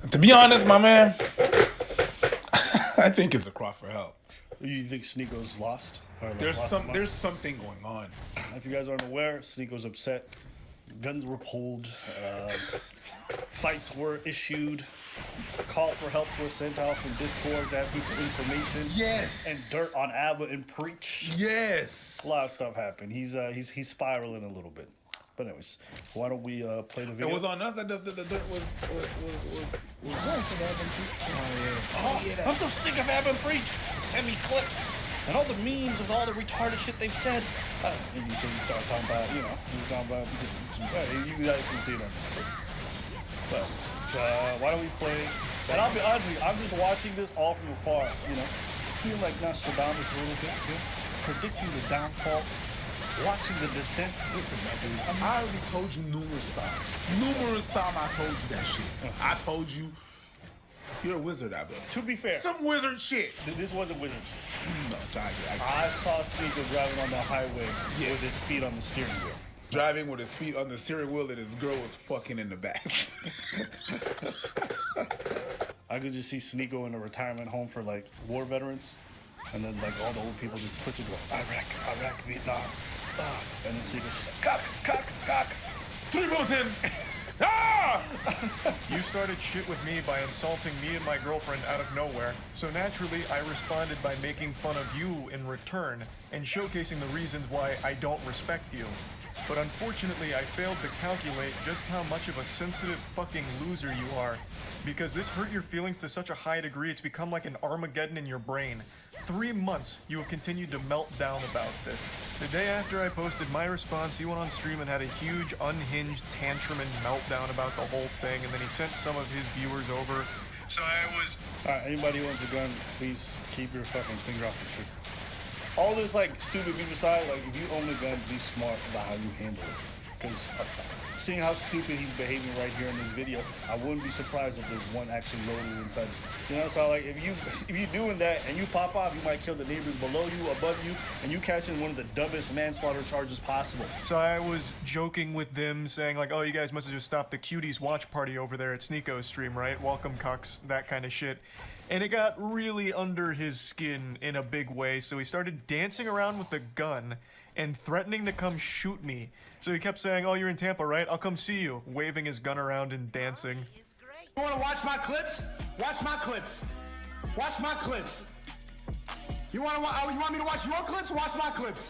To be honest, my man, I think it's a cry for help. You think Sneako's lost? There's something going on. If you guys aren't aware, Sneako's upset. Guns were pulled. Fights were issued. Call for help were sent out from Discord asking for information. Yes. And dirt on Abba and Preach. Yes. A lot of stuff happened. He's spiraling a little bit. But anyways, why don't we play the video? It was on us that the dirt was going for that. Oh, yeah. I'm so sick of Abba and Preach. Send me clips. And all the memes with all the retarded shit they've said. And you start talking about, he was talking about, you guys can see them. But why don't we play? And I'll be honest with you, I'm just watching this all from afar, Feeling like Nostradamus a little bit, predicting the downfall, watching the descent. Listen, my dude, I already told you numerous times. I told you that shit. I told you, you're a wizard, Abba. To be fair, some wizard shit. This wasn't wizard shit. No, I saw Sneako driving on the highway with his feet on the steering wheel. Driving with his feet on the steering wheel and his girl was fucking in the back. I could just see Sneako in a retirement home for like war veterans, and then like all the old people just twitching going, Iraq, Vietnam, and then Sneako's like, cock, 3 bullets in. Ah! You started shit with me by insulting me and my girlfriend out of nowhere, so naturally I responded by making fun of you in return and showcasing the reasons why I don't respect you. But unfortunately, I failed to calculate just how much of a sensitive fucking loser you are. Because this hurt your feelings to such a high degree, it's become like an Armageddon in your brain. 3 months, you have continued to melt down about this. The day after I posted my response, he went on stream and had a huge, unhinged tantrum and meltdown about the whole thing, and then he sent some of his viewers over. So I was... Alright, anybody who wants a gun, please keep your fucking finger off the trigger. All this like stupid beef aside, like if you own a gun, be smart about how you handle it. Because seeing how stupid he's behaving right here in this video, I wouldn't be surprised if there's one actually loaded inside. So like if you doing that and you pop off, you might kill the neighbors below you, above you, and you catching one of the dumbest manslaughter charges possible. So I was joking with them, saying like, oh, you guys must have just stopped the Cuties watch party over there at Sneako's stream, right? Welcome, cucks, that kind of shit. And it got really under his skin in a big way, so he started dancing around with the gun and threatening to come shoot me. So he kept saying, oh, you're in Tampa, right? I'll come see you, waving his gun around and dancing. You wanna watch my clips? Watch my clips. Watch my clips. You want me to watch your clips? Watch my clips.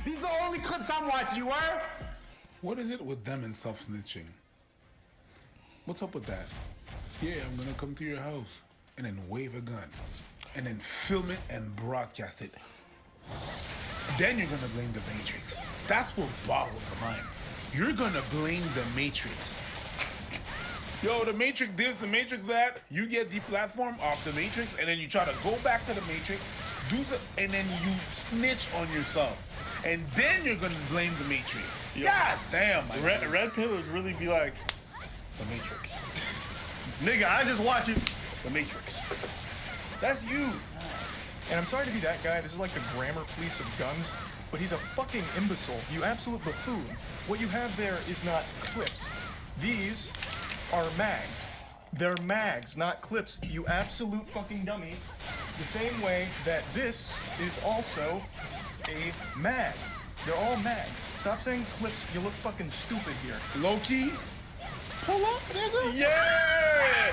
These are the only clips I'm watching, you were? What is it with them and self-snitching? What's up with that? Yeah, I'm gonna come to your house and then wave a gun and then film it and broadcast it. Then you're gonna blame the Matrix. That's what boggles the mind. You're gonna blame the Matrix. Yo, the Matrix this, the Matrix that. You get deplatformed off the Matrix and then you try to go back to the Matrix, and then you snitch on yourself. And then you're gonna blame the Matrix. Yo, God damn. Red Pillars really be like, the Matrix. Nigga, I just watch it. The Matrix. That's you. And I'm sorry to be that guy, this is like the grammar police of guns, but he's a fucking imbecile, you absolute buffoon. What you have there is not clips. These are mags. They're mags, not clips, you absolute fucking dummy. The same way that this is also a mag. They're all mags. Stop saying clips, you look fucking stupid here. Low-key? Pull up, nigga. Yeah!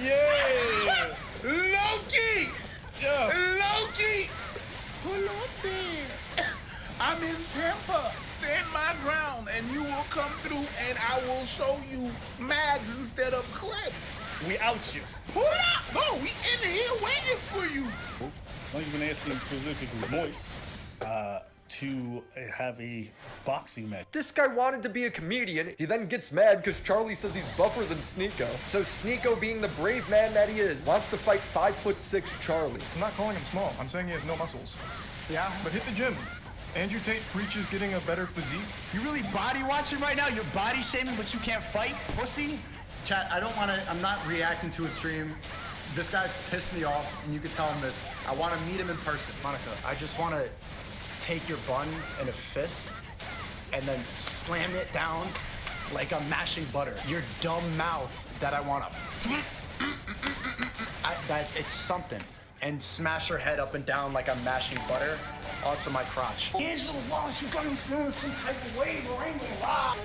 Yeah! Low-key! Yeah! Low-key! Pull up there. I'm in Tampa. Stand my ground and you will come through and I will show you mags instead of clips. We out you. Pull up! No, we in here waiting for you. I've been asking specifically Moist to have a boxing match. This guy wanted to be a comedian. He then gets mad because Charlie says he's buffer than Sneako. So Sneako, being the brave man that he is, wants to fight 5'6" Charlie. I'm not calling him small, I'm saying he has no muscles. Yeah, but hit the gym. Andrew Tate preaches getting a better physique. You really body watching right now? You're body shaming, but you can't fight, pussy? Chat, I'm not reacting to a stream. This guy's pissed me off, and you can tell him this. I want to meet him in person. Monica, I just want to take your bun in a fist and then slam it down like I'm mashing butter. Your dumb mouth that I want to... that it's something. And smash her head up and down like I'm mashing butter onto my crotch. Angela Wallace, you got me feeling some type of way, bro. I ain't gonna lie.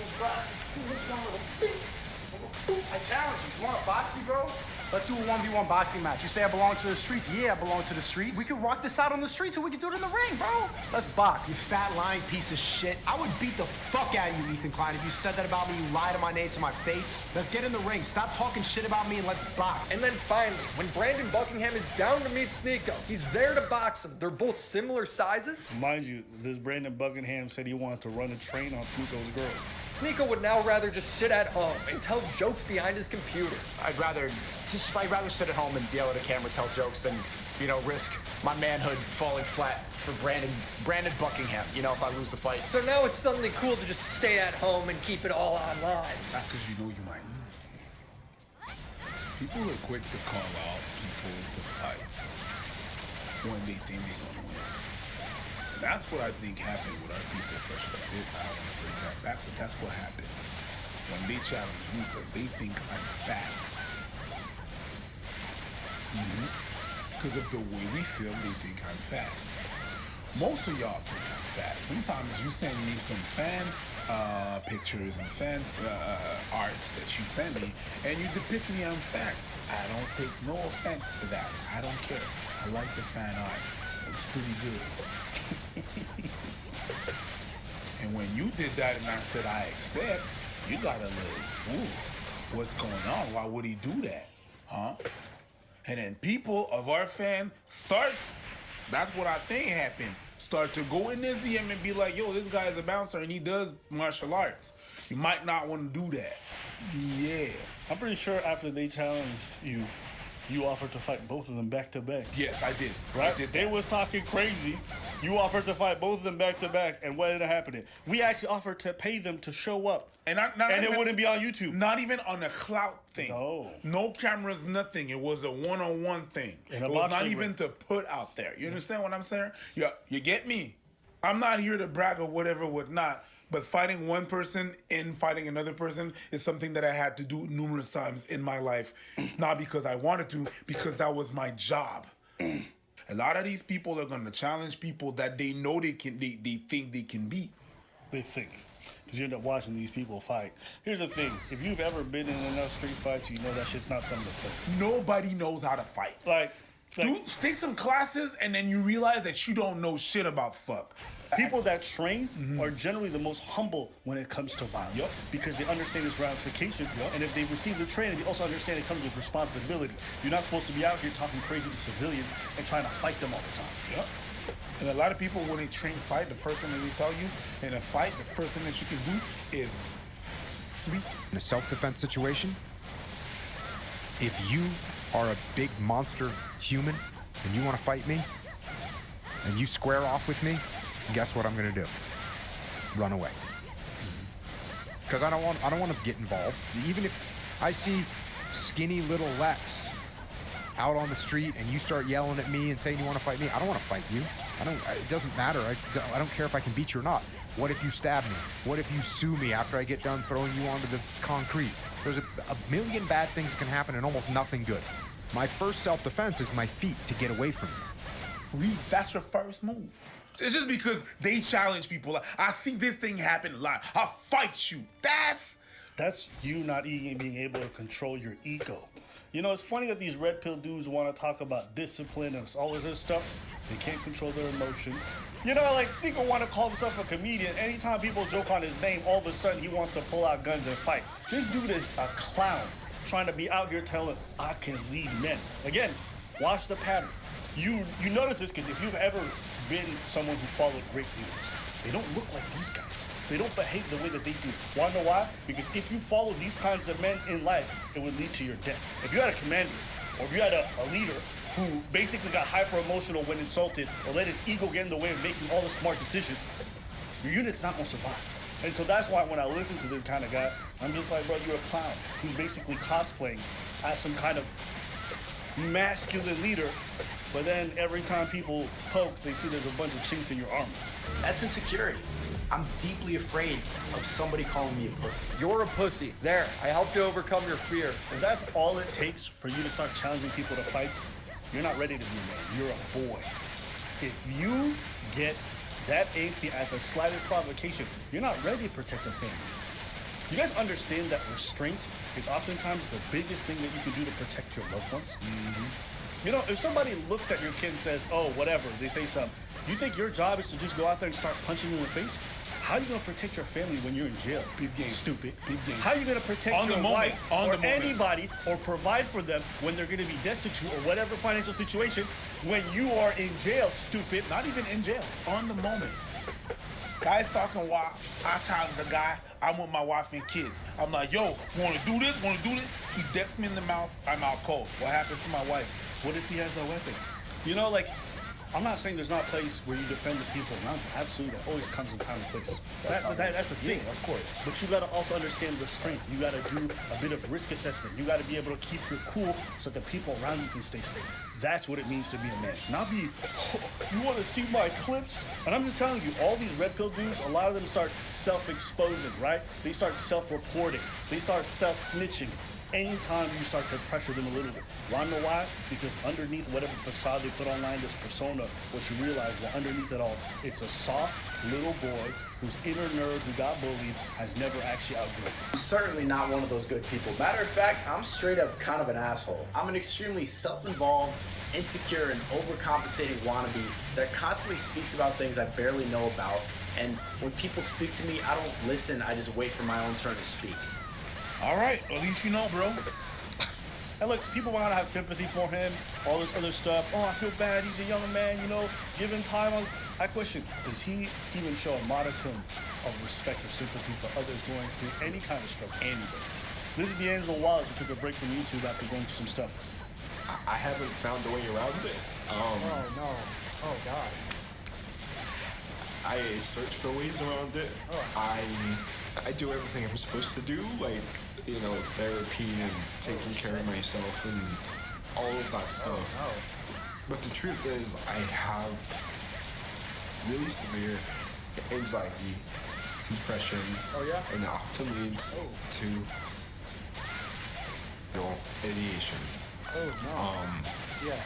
I challenge you. You wanna box me, bro? Let's do a 1v1 boxing match. You say I belong to the streets? Yeah, I belong to the streets. We can rock this out on the streets or we can do it in the ring, bro. Let's box. You fat lying piece of shit. I would beat the fuck out of you, Ethan Klein. If you said that about me, you lied to my name to my face. Let's get in the ring. Stop talking shit about me and let's box. And then finally, when Brandon Buckingham is down to meet Sneeko, he's there to box him. They're both similar sizes. Mind you, this Brandon Buckingham said he wanted to run a train on Sneeko's girl. Sneeko would now rather just sit at home and tell jokes behind his computer. I'd rather sit at home and yell at a camera, tell jokes than, risk my manhood falling flat for Brandon Buckingham, if I lose the fight. So now it's suddenly cool to just stay at home and keep it all online. That's because you know you might lose. People are quick to call out people to fights when they think they're going to win. That's what I think happened with our people fresh off it. I don't want to bring that back, but that's what happened. When they challenge me because they think I'm fat. Because of the way we feel, they think I'm fat. Most of y'all think I'm fat. Sometimes you send me some fan pictures and fan arts that you send me, and you depict me I'm fat. I don't take no offense to that. I don't care. I like the fan art. It's pretty good. And when you did that and I said I accept, you got a little, ooh, what's going on? Why would he do that? Huh? And then people of our fan that's what I think happened, start to go in his DM and be like, yo, this guy's a bouncer and he does martial arts. You might not want to do that. Yeah. I'm pretty sure after they challenged you, you offered to fight both of them back to back. Yes, I did. Right? I did They was talking crazy. You offered to fight both of them back to back, and what ended up happening? We actually offered to pay them to show up, and it wouldn't be on YouTube. Not even on a clout thing. No cameras, nothing. It was a one-on-one thing. It was not even to put out there. You understand what I'm saying? You get me? I'm not here to brag or whatever, whatnot. But fighting one person and fighting another person is something that I had to do numerous times in my life. Not because I wanted to, because that was my job. A lot of these people are going to challenge people that they know they think they can beat. They think. Because you end up watching these people fight. Here's the thing. If you've ever been in enough street fights, you know that shit's not something to play. Nobody knows how to fight. Like take some classes and then you realize that you don't know shit about fuck. People that train are generally the most humble when it comes to violence because they understand its ramifications, and if they receive the training, they also understand it comes with responsibility. You're not supposed to be out here talking crazy to civilians and trying to fight them all the time. And a lot of people, when they train fight, the first thing that they tell you in a fight, the first thing that you can do is sleep. In a self-defense situation, if you are a big monster human and you want to fight me and you square off with me, guess what I'm gonna do? Run away. Because I don't want to get involved. Even if I see skinny little Lex out on the street and you start yelling at me and saying you want to fight me, I don't want to fight you. It doesn't matter. I don't care if I can beat you or not. What if you stab me? What if you sue me after I get done throwing you onto the concrete? There's a million bad things that can happen and almost nothing good. My first self-defense is my feet to get away from you. Leave. That's your first move. It's just because they challenge people. I see this thing happen a lot. I'll fight you. That's you not even being able to control your ego. You know, it's funny that these red pill dudes want to talk about discipline and all of this stuff. They can't control their emotions. You know, like Sneeko want to call himself a comedian. Anytime people joke on his name, all of a sudden he wants to pull out guns and fight. This dude is a clown trying to be out here telling, I can lead men. Again, watch the pattern. You notice this because if you've ever been someone who followed great leaders, they don't look like these guys. They don't behave the way that they do. Want to know why? Because if you follow these kinds of men in life, it would lead to your death. If you had a commander, or if you had a leader who basically got hyper emotional when insulted, or let his ego get in the way of making all the smart decisions, your unit's not gonna survive. And so that's why when I listen to this kind of guy, I'm just like, bro, you're a clown who's basically cosplaying as some kind of masculine leader, but then every time people poke, they see there's a bunch of chinks in your armor. That's insecurity. I'm deeply afraid of somebody calling me a pussy. You're a pussy. There, I helped you overcome your fear. If that's all it takes for you to start challenging people to fights, you're not ready to be a man. You're a boy. If you get that antsy at the slightest provocation, you're not ready to protect your family. You guys understand that restraint is oftentimes the biggest thing that you can do to protect your loved ones? You know, if somebody looks at your kid and says, oh, whatever, they say something, you think your job is to just go out there and start punching them in the face? How are you going to protect your family when you're in jail? Big game. Stupid. Big game. How are you going to protect On the your moment. wife On or the moment. anybody or provide for them when they're going to be destitute or whatever financial situation when you are in jail, stupid? Not even in jail. On the moment. Guys talking while I challenge a guy. I'm with my wife and kids. I'm like, yo, wanna do this? Wanna do this? He decks me in the mouth. I'm out cold. What happens to my wife? What if he has a weapon? You know, like, I'm not saying there's not a place where you defend the people around you. Absolutely, that always comes in time and place. That's a thing, of course. But you gotta also understand the strength. You gotta do a bit of risk assessment. You gotta be able to keep your cool so that the people around you can stay safe. That's what it means to be a man. Not be, oh, you wanna see my clips? And I'm just telling you, all these red pill dudes, a lot of them start self-exposing, right? They start self-reporting. They start self-snitching. Anytime you start to pressure them a little bit. Wanna know why? Because underneath whatever facade they put online, this persona, what you realize is that underneath it all, it's a soft little boy whose inner nerd who got bullied has never actually outgrown. I'm certainly not one of those good people. Matter of fact, I'm straight up kind of an asshole. I'm an extremely self-involved, insecure, and overcompensating wannabe that constantly speaks about things I barely know about. And when people speak to me, I don't listen, I just wait for my own turn to speak. All right, at least you know, bro. And look, people want to have sympathy for him, all this other stuff. Oh, I feel bad, he's a young man, you know, give him time. I question, does he even show a modicum of respect or sympathy for others going through any kind of struggle? Anybody. This is D'Angelo Wallace who took a break from YouTube after going through some stuff. I haven't found a way around it. Oh no. Oh God. I search for ways around it. I do everything I'm supposed to do, like, you know, therapy and taking care of myself and all of that stuff. But the truth is, I have really severe anxiety, depression, and it often leads to, you know, ideation. Oh no. Yeah.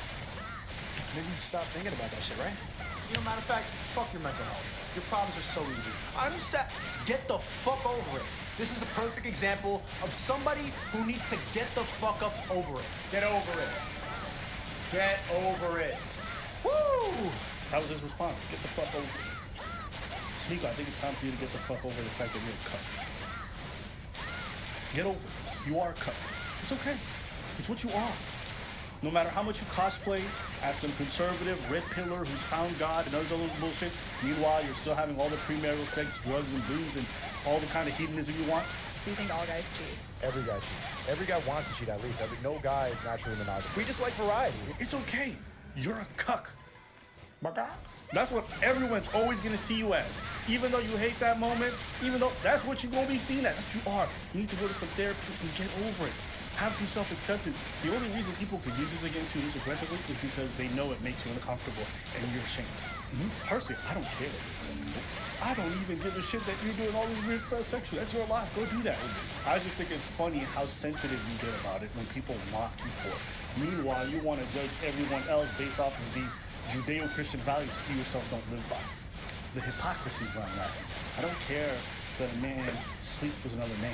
Maybe you stop thinking about that shit, right? You know, matter of fact, fuck your mental health. Your problems are so easy. I'm set. Get the fuck over it. This is the perfect example of somebody who needs to get the fuck up over it. Get over it. Get over it. Woo! That was his response. Get the fuck over it. Sneeko, I think it's time for you to get the fuck over the fact that you're a cuck. Get over it. You are a cuck. It's okay. It's what you are. No matter how much you cosplay as some conservative red pillar who's found God and other little bullshit, meanwhile you're still having all the premarital sex, drugs and booze and all the kind of hedonism you want. So you think all guys cheat? Every guy cheats. Every guy wants to cheat at least. No guy is naturally monogamous. We just like variety. It's okay. You're a cuck. My God. That's what everyone's always gonna see you as. Even though you hate that moment, even though that's what you're gonna be seen as. That's what you are. You need to go to some therapy and get over it. Have some self-acceptance. The only reason people could use this against you this aggressively is because they know it makes you uncomfortable and you're ashamed. Personally, I don't care. I don't even give a shit that you're doing all this weird stuff sexually. That's your life. Go do that with me. I just think it's funny how sensitive you get about it when people mock you for it. Meanwhile, you want to judge everyone else based off of these Judeo-Christian values that you yourself don't live by. The hypocrisy is why I'm laughing. I don't care that a man sleeps with another man.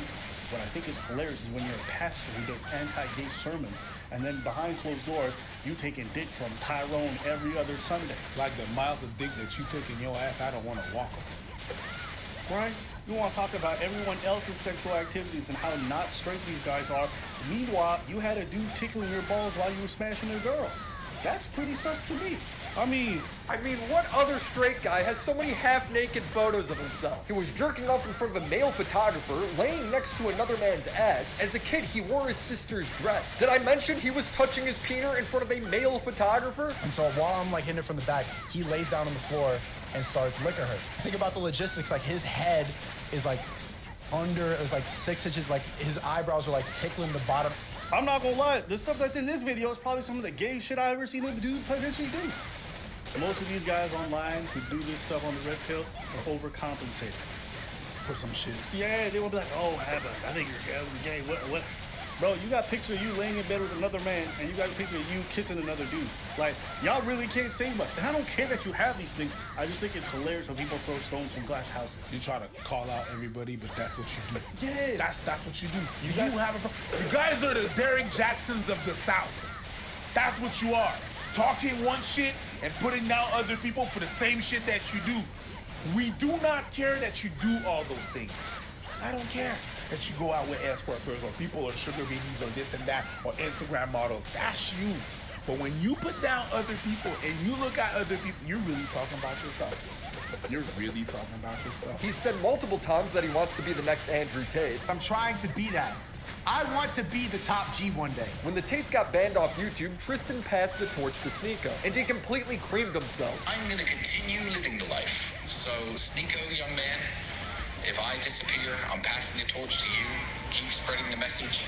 What I think is hilarious is when you're a pastor who does anti-gay sermons, and then behind closed doors, you taking dick from Tyrone every other Sunday. Like the miles of dick that you took in your ass, I don't want to walk them. Right? You want to talk about everyone else's sexual activities and how not straight these guys are. Meanwhile, you had a dude tickling your balls while you were smashing a girl. That's pretty sus to me. I mean, what other straight guy has so many half-naked photos of himself? He was jerking off in front of a male photographer, laying next to another man's ass. As a kid, he wore his sister's dress. Did I mention he was touching his peener in front of a male photographer? And so while I'm like hitting it from the back, he lays down on the floor and starts licking her. Think about the logistics, like his head is like under, it was like 6 inches, like his eyebrows are like tickling the bottom. I'm not gonna lie, the stuff that's in this video is probably some of the gay shit I ever seen a dude potentially do. most of these guys online who do this stuff on the red pill are overcompensating for some shit. Yeah, they will be like, oh, I think you're gay. What? Bro, you got a picture of you laying in bed with another man, and you got a picture of you kissing another dude. Like, y'all really can't say much. And I don't care that you have these things. I just think it's hilarious when people throw stones from glass houses. You try to call out everybody, but that's what you do. Yeah. That's what you do. You guys are the Derek Jacksons of the South. That's what you are. Talking one shit and putting down other people for the same shit that you do. We do not care that you do all those things. I don't care that you go out with escort girls or people or sugar babies or this and that or Instagram models. That's you. But when you put down other people and you look at other people, you're really talking about yourself. You're really talking about yourself. He's said multiple times that he wants to be the next Andrew Tate. I'm trying to be that. I want to be the top G one day. When the Tates got banned off YouTube, Tristan passed the torch to Sneeko, and he completely creamed himself. I'm gonna continue living the life. So, Sneeko, young man, if I disappear, I'm passing the torch to you. Keep spreading the message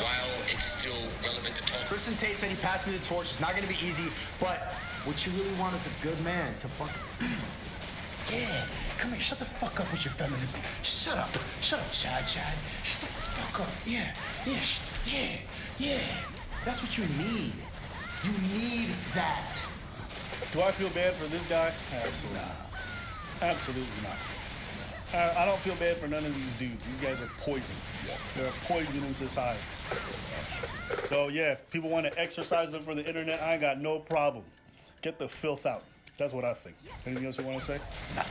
while it's still relevant to talk. Tristan Tate said he passed me the torch. It's not gonna be easy, but what you really want is a good man to fuck. Yeah, come here, shut the fuck up with your feminism. Shut up, Chad. Shut the fuck up. Yeah. That's what you need. You need that. Do I feel bad for this guy? Absolutely not. Absolutely not. I don't feel bad for none of these dudes. These guys are poison. They're a poison in society. So yeah, if people want to exercise them for the internet, I ain't got no problem. Get the filth out. That's what I think. Anything else you want to say? Nah.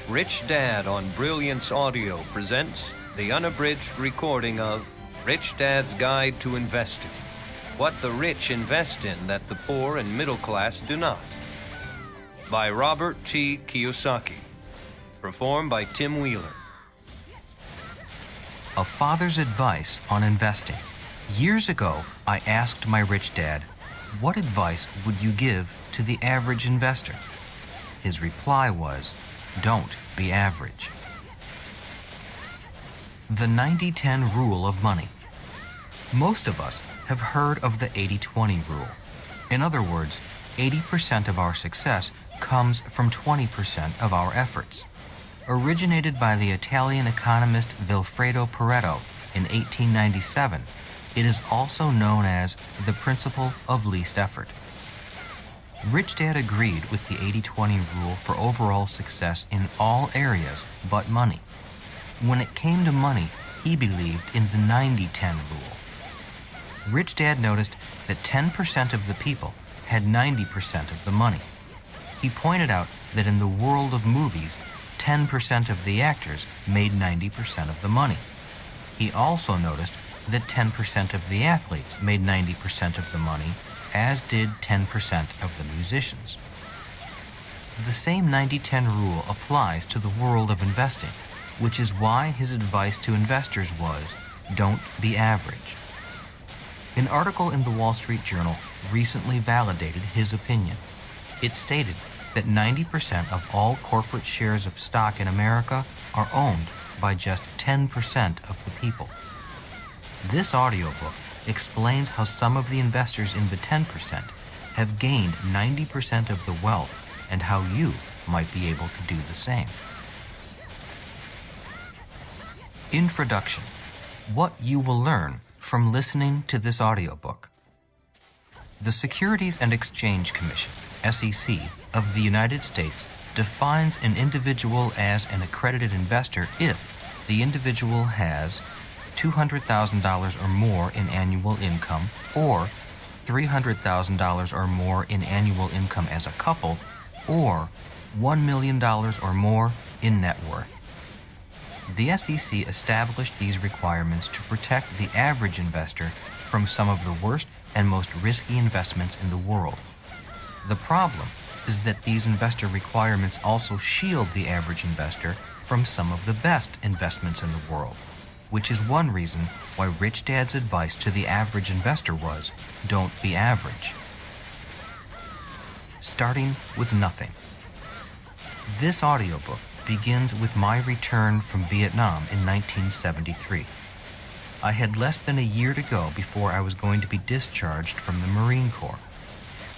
Rich Dad on Brilliance Audio presents the unabridged recording of Rich Dad's Guide to Investing. What the rich invest in that the poor and middle class do not. By Robert T. Kiyosaki. Performed by Tim Wheeler. A father's advice on investing. Years ago, I asked my rich dad, what advice would you give to the average investor? His reply was, don't be average. The 90-10 rule of money. Most of us have heard of the 80-20 rule. In other words, 80% of our success comes from 20% of our efforts. Originated by the Italian economist Vilfredo Pareto in 1897, it is also known as the principle of least effort. Rich Dad agreed with the 80-20 rule for overall success in all areas but money. When it came to money, he believed in the 90-10 rule. Rich Dad noticed that 10% of the people had 90% of the money. He pointed out that in the world of movies, 10% of the actors made 90% of the money. He also noticed that 10% of the athletes made 90% of the money, as did 10% of the musicians. The same 90-10 rule applies to the world of investing, which is why his advice to investors was, don't be average. An article in the Wall Street Journal recently validated his opinion. It stated that 90% of all corporate shares of stock in America are owned by just 10% of the people. This audiobook explains how some of the investors in the 10% have gained 90% of the wealth and how you might be able to do the same. Introduction. What you will learn from listening to this audiobook. The Securities and Exchange Commission, SEC, of the United States defines an individual as an accredited investor if the individual has $200,000 or more in annual income, or $300,000 or more in annual income as a couple, or $1 million or more in net worth. The SEC established these requirements to protect the average investor from some of the worst and most risky investments in the world. The problem is that these investor requirements also shield the average investor from some of the best investments in the world, which is one reason why Rich Dad's advice to the average investor was, don't be average. Starting with nothing. This audiobook begins with my return from Vietnam in 1973. I had less than a year to go before I was going to be discharged from the Marine Corps.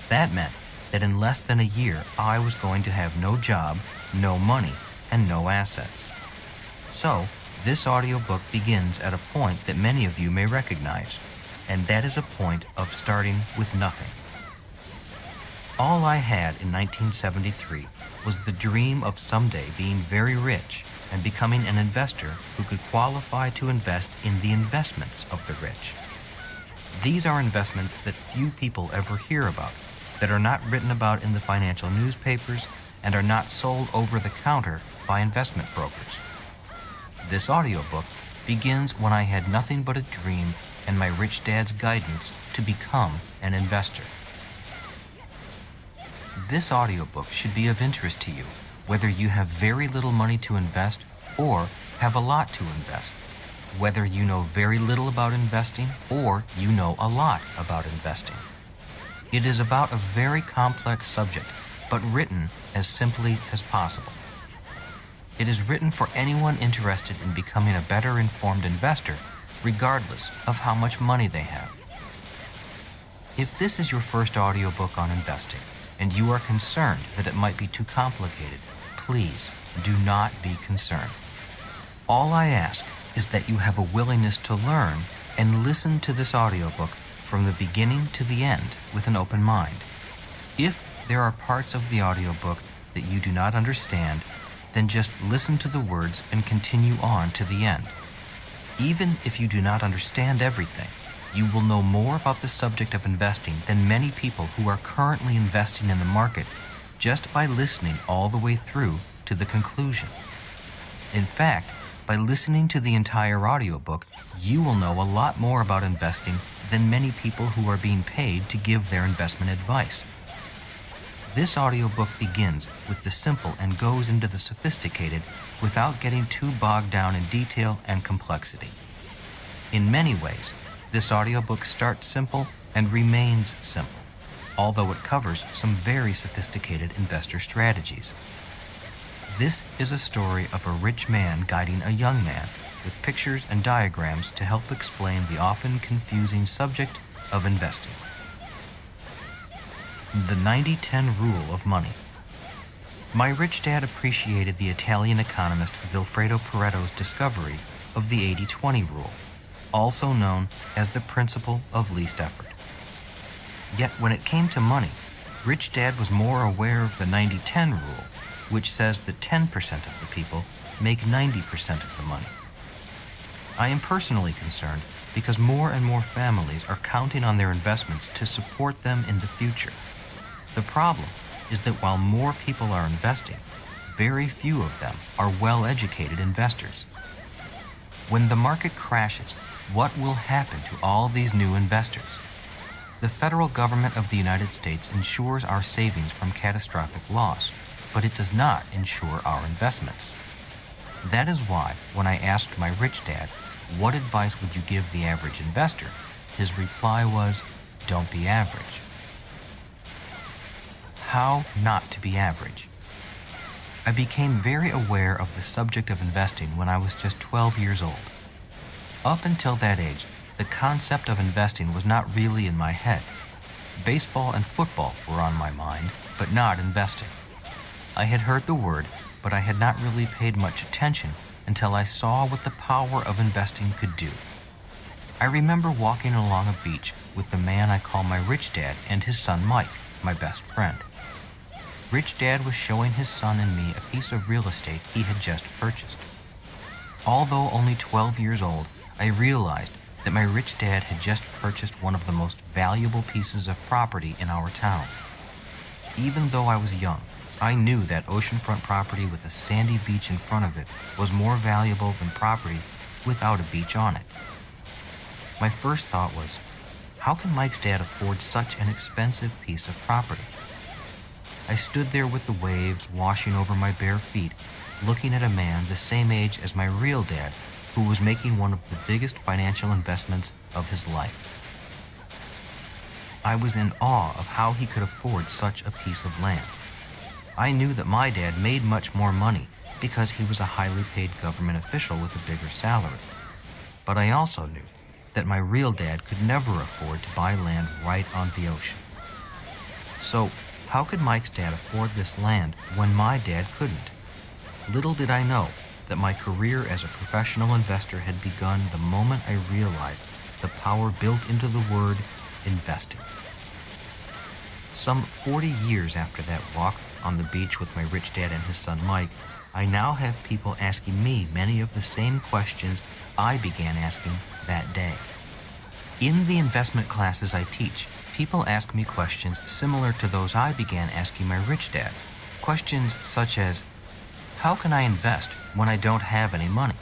That meant that in less than a year I was going to have no job, no money, and no assets. So, this audiobook begins at a point that many of you may recognize, and that is a point of starting with nothing. All I had in 1973 was the dream of someday being very rich and becoming an investor who could qualify to invest in the investments of the rich. These are investments that few people ever hear about, that are not written about in the financial newspapers, and are not sold over the counter by investment brokers. This audiobook begins when I had nothing but a dream and my rich dad's guidance to become an investor. This audiobook should be of interest to you, whether you have very little money to invest or have a lot to invest, whether you know very little about investing or you know a lot about investing. It is about a very complex subject, but written as simply as possible. It is written for anyone interested in becoming a better informed investor, regardless of how much money they have. If this is your first audiobook on investing, and you are concerned that it might be too complicated, please do not be concerned. All I ask is that you have a willingness to learn and listen to this audiobook from the beginning to the end with an open mind. If there are parts of the audiobook that you do not understand, then just listen to the words and continue on to the end. Even if you do not understand everything, you will know more about the subject of investing than many people who are currently investing in the market just by listening all the way through to the conclusion. In fact, by listening to the entire audiobook, you will know a lot more about investing than many people who are being paid to give their investment advice. This audiobook begins with the simple and goes into the sophisticated without getting too bogged down in detail and complexity. In many ways, this audiobook starts simple and remains simple, although it covers some very sophisticated investor strategies. This is a story of a rich man guiding a young man with pictures and diagrams to help explain the often confusing subject of investing. The 90-10 rule of money. My rich dad appreciated the Italian economist Vilfredo Pareto's discovery of the 80-20 rule, also known as the principle of least effort. Yet when it came to money, Rich Dad was more aware of the 90-10 rule, which says that 10% of the people make 90% of the money. I am personally concerned because more and more families are counting on their investments to support them in the future. The problem is that while more people are investing, very few of them are well-educated investors. When the market crashes, what will happen to all these new investors? The federal government of the United States insures our savings from catastrophic loss, but it does not insure our investments. That is why, when I asked my rich dad, what advice would you give the average investor, his reply was, don't be average. How not to be average? I became very aware of the subject of investing when I was just 12 years old. Up until that age, the concept of investing was not really in my head. Baseball and football were on my mind, but not investing. I had heard the word, but I had not really paid much attention until I saw what the power of investing could do. I remember walking along a beach with the man I call my rich dad and his son Mike, my best friend. Rich Dad was showing his son and me a piece of real estate he had just purchased. Although only 12 years old, I realized that my rich dad had just purchased one of the most valuable pieces of property in our town. Even though I was young, I knew that oceanfront property with a sandy beach in front of it was more valuable than property without a beach on it. My first thought was, how can Mike's dad afford such an expensive piece of property? I stood there with the waves washing over my bare feet, looking at a man the same age as my real dad, who was making one of the biggest financial investments of his life. I was in awe of how he could afford such a piece of land. I knew that my dad made much more money because he was a highly paid government official with a bigger salary. But I also knew that my real dad could never afford to buy land right on the ocean. So, how could Mike's dad afford this land when my dad couldn't? Little did I know that my career as a professional investor had begun the moment I realized the power built into the word investing. Some 40 years after that walk on the beach with my rich dad and his son Mike, I now have people asking me many of the same questions I began asking that day. In the investment classes I teach, people ask me questions similar to those I began asking my rich dad. Questions such as, how can I invest when I don't have any money?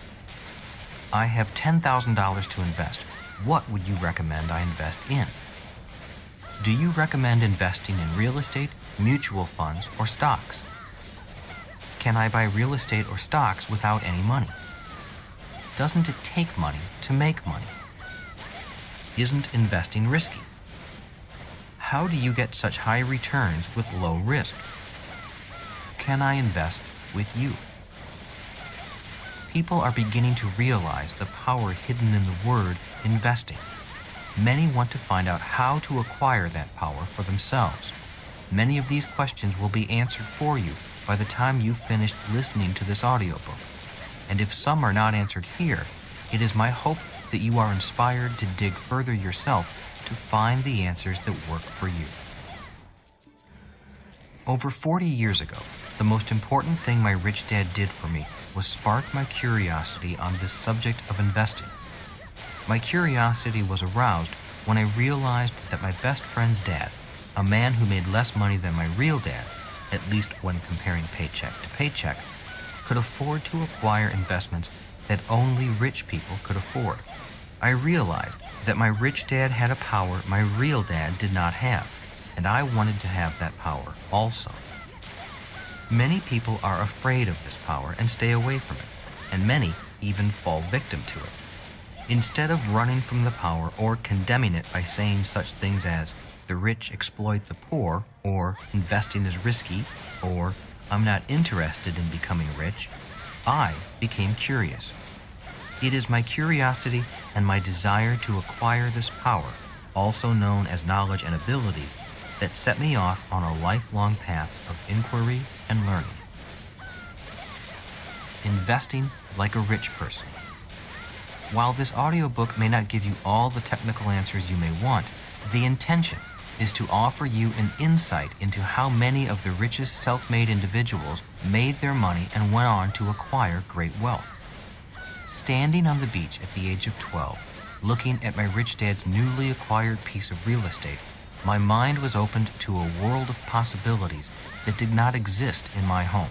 I have $10,000 to invest. What would you recommend I invest in? Do you recommend investing in real estate, mutual funds, or stocks? Can I buy real estate or stocks without any money? Doesn't it take money to make money? Isn't investing risky? How do you get such high returns with low risk? Can I invest with you? People are beginning to realize the power hidden in the word investing. Many want to find out how to acquire that power for themselves. Many of these questions will be answered for you by the time you've finished listening to this audiobook. And if some are not answered here, it is my hope that you are inspired to dig further yourself to find the answers that work for you. Over 40 years ago, the most important thing my rich dad did for me was spark my curiosity on this subject of investing. My curiosity was aroused when I realized that my best friend's dad, a man who made less money than my real dad, at least when comparing paycheck to paycheck, could afford to acquire investments that only rich people could afford. I realized that my rich dad had a power my real dad did not have, and I wanted to have that power also. Many people are afraid of this power and stay away from it, and many even fall victim to it. Instead of running from the power or condemning it by saying such things as, the rich exploit the poor, or investing is risky, or I'm not interested in becoming rich, I became curious. It is my curiosity and my desire to acquire this power, also known as knowledge and abilities, that set me off on a lifelong path of inquiry and learning. Investing like a rich person. While this audiobook may not give you all the technical answers you may want, the intention is to offer you an insight into how many of the richest self-made individuals made their money and went on to acquire great wealth. Standing on the beach at the age of 12, looking at my rich dad's newly acquired piece of real estate, my mind was opened to a world of possibilities that did not exist in my home.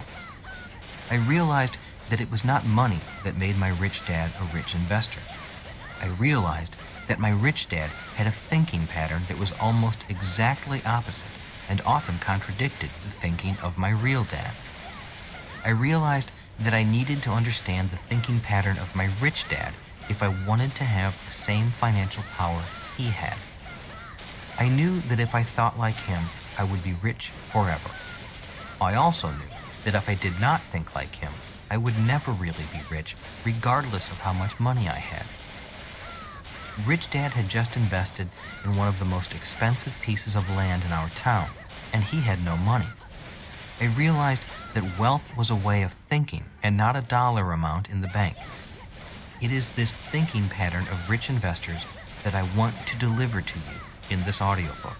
I realized that it was not money that made my rich dad a rich investor. I realized that my rich dad had a thinking pattern that was almost exactly opposite and often contradicted the thinking of my real dad. I realized that I needed to understand the thinking pattern of my rich dad if I wanted to have the same financial power he had. I knew that if I thought like him, I would be rich forever. I also knew that if I did not think like him, I would never really be rich, regardless of how much money I had. Rich Dad had just invested in one of the most expensive pieces of land in our town, and he had no money. I realized that wealth was a way of thinking and not a dollar amount in the bank. It is this thinking pattern of rich investors that I want to deliver to you in this audiobook.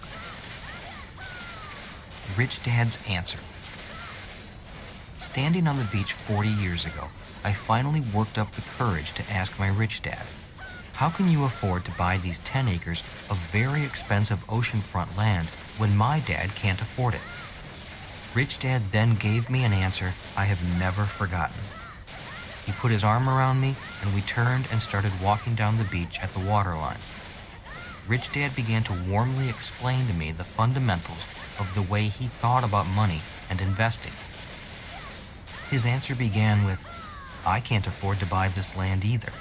Rich Dad's Answer. Standing on the beach 40 years ago, I finally worked up the courage to ask my rich dad, how can you afford to buy these 10 acres of very expensive oceanfront land when my dad can't afford it? Rich Dad then gave me an answer I have never forgotten. He put his arm around me, and we turned and started walking down the beach at the waterline. Rich Dad began to warmly explain to me the fundamentals of the way he thought about money and investing. His answer began with, "I can't afford to buy this land either,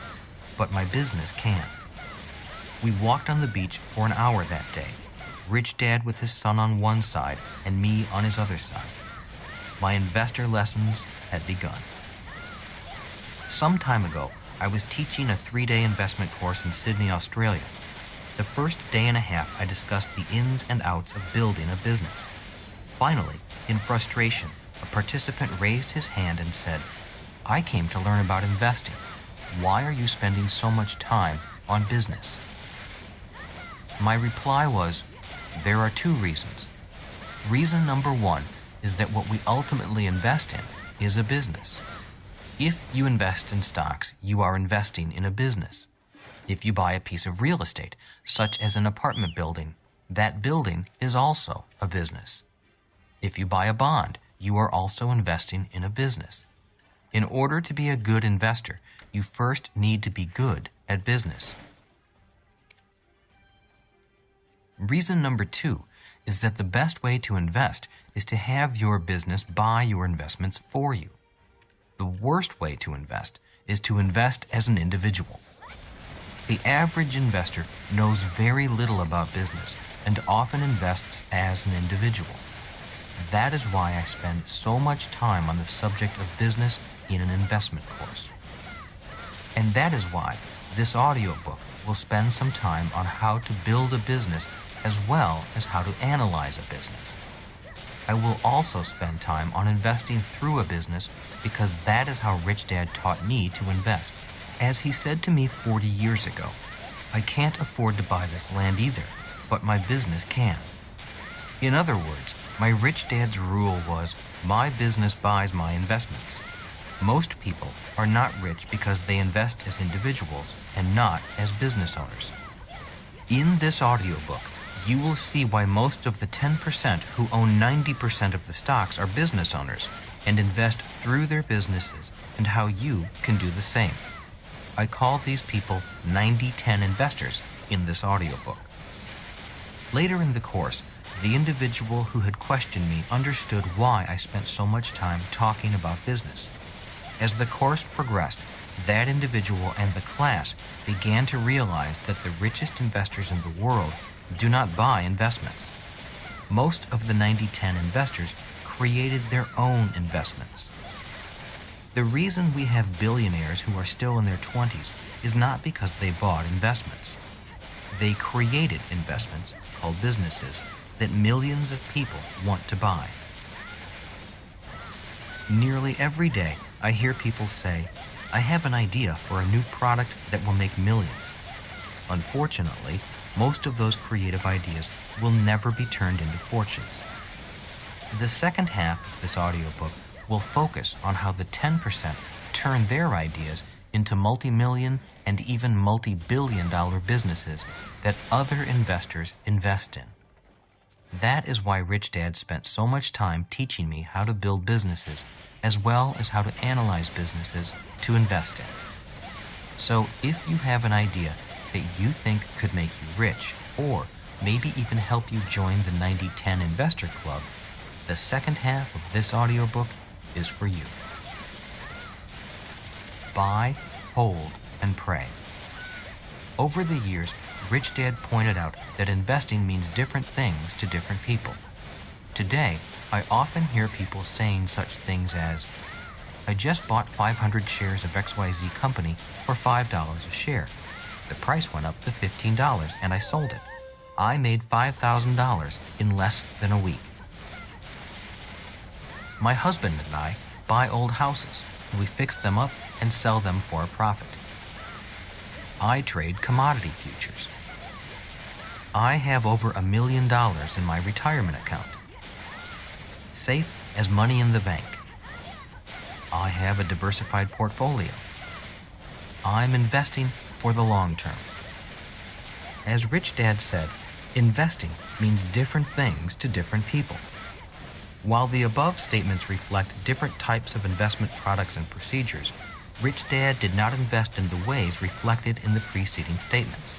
but my business can." We walked on the beach for an hour that day, Rich Dad with his son on one side and me on his other side. My investor lessons had begun. Some time ago, I was teaching a 3-day investment course in Sydney, Australia. The first day and a half, I discussed the ins and outs of building a business. Finally, in frustration, a participant raised his hand and said, "I came to learn about investing. Why are you spending so much time on business?" My reply was, there are 2 reasons. Reason number 1 is that what we ultimately invest in is a business. If you invest in stocks, you are investing in a business. If you buy a piece of real estate, such as an apartment building, that building is also a business. If you buy a bond, you are also investing in a business. In order to be a good investor, you first need to be good at business. Reason number 2 is that the best way to invest is to have your business buy your investments for you. The worst way to invest is to invest as an individual. The average investor knows very little about business and often invests as an individual. That is why I spend so much time on the subject of business in an investment course. And that is why this audiobook will spend some time on how to build a business as well as how to analyze a business. I will also spend time on investing through a business because that is how Rich Dad taught me to invest. As he said to me 40 years ago, "I can't afford to buy this land either, but my business can." In other words, my Rich Dad's rule was, my business buys my investments. Most people are not rich because they invest as individuals and not as business owners. In this audiobook, you will see why most of the 10% who own 90% of the stocks are business owners and invest through their businesses, and how you can do the same. I call these people 90-10 investors in this audiobook. Later in the course, the individual who had questioned me understood why I spent so much time talking about business. As the course progressed, that individual and the class began to realize that the richest investors in the world do not buy investments. Most of the 90-10 investors created their own investments. The reason we have billionaires who are still in their 20s is not because they bought investments. They created investments, called businesses, that millions of people want to buy. Nearly every day, I hear people say, "I have an idea for a new product that will make millions." Unfortunately, most of those creative ideas will never be turned into fortunes. The second half of this audiobook will focus on how the 10% turn their ideas into multi-million and even multi-billion-dollar businesses that other investors invest in. That is why Rich Dad spent so much time teaching me how to build businesses as well as how to analyze businesses to invest in. So if you have an idea that you think could make you rich, or maybe even help you join the 90-10 Investor Club, the second half of this audiobook is for you. Buy, hold, and pray. Over the years, Rich Dad pointed out that investing means different things to different people. Today, I often hear people saying such things as, "I just bought 500 shares of XYZ company for $5 a share. The price went up to $15 and I sold it. I made $5,000 in less than a week." My husband and I buy old houses. We fix them up and sell them for a profit. I trade commodity futures. I have over $1 million in my retirement account. Safe as money in the bank. I have a diversified portfolio. I'm investing for the long term. As Rich Dad said, investing means different things to different people. While the above statements reflect different types of investment products and procedures, Rich Dad did not invest in the ways reflected in the preceding statements.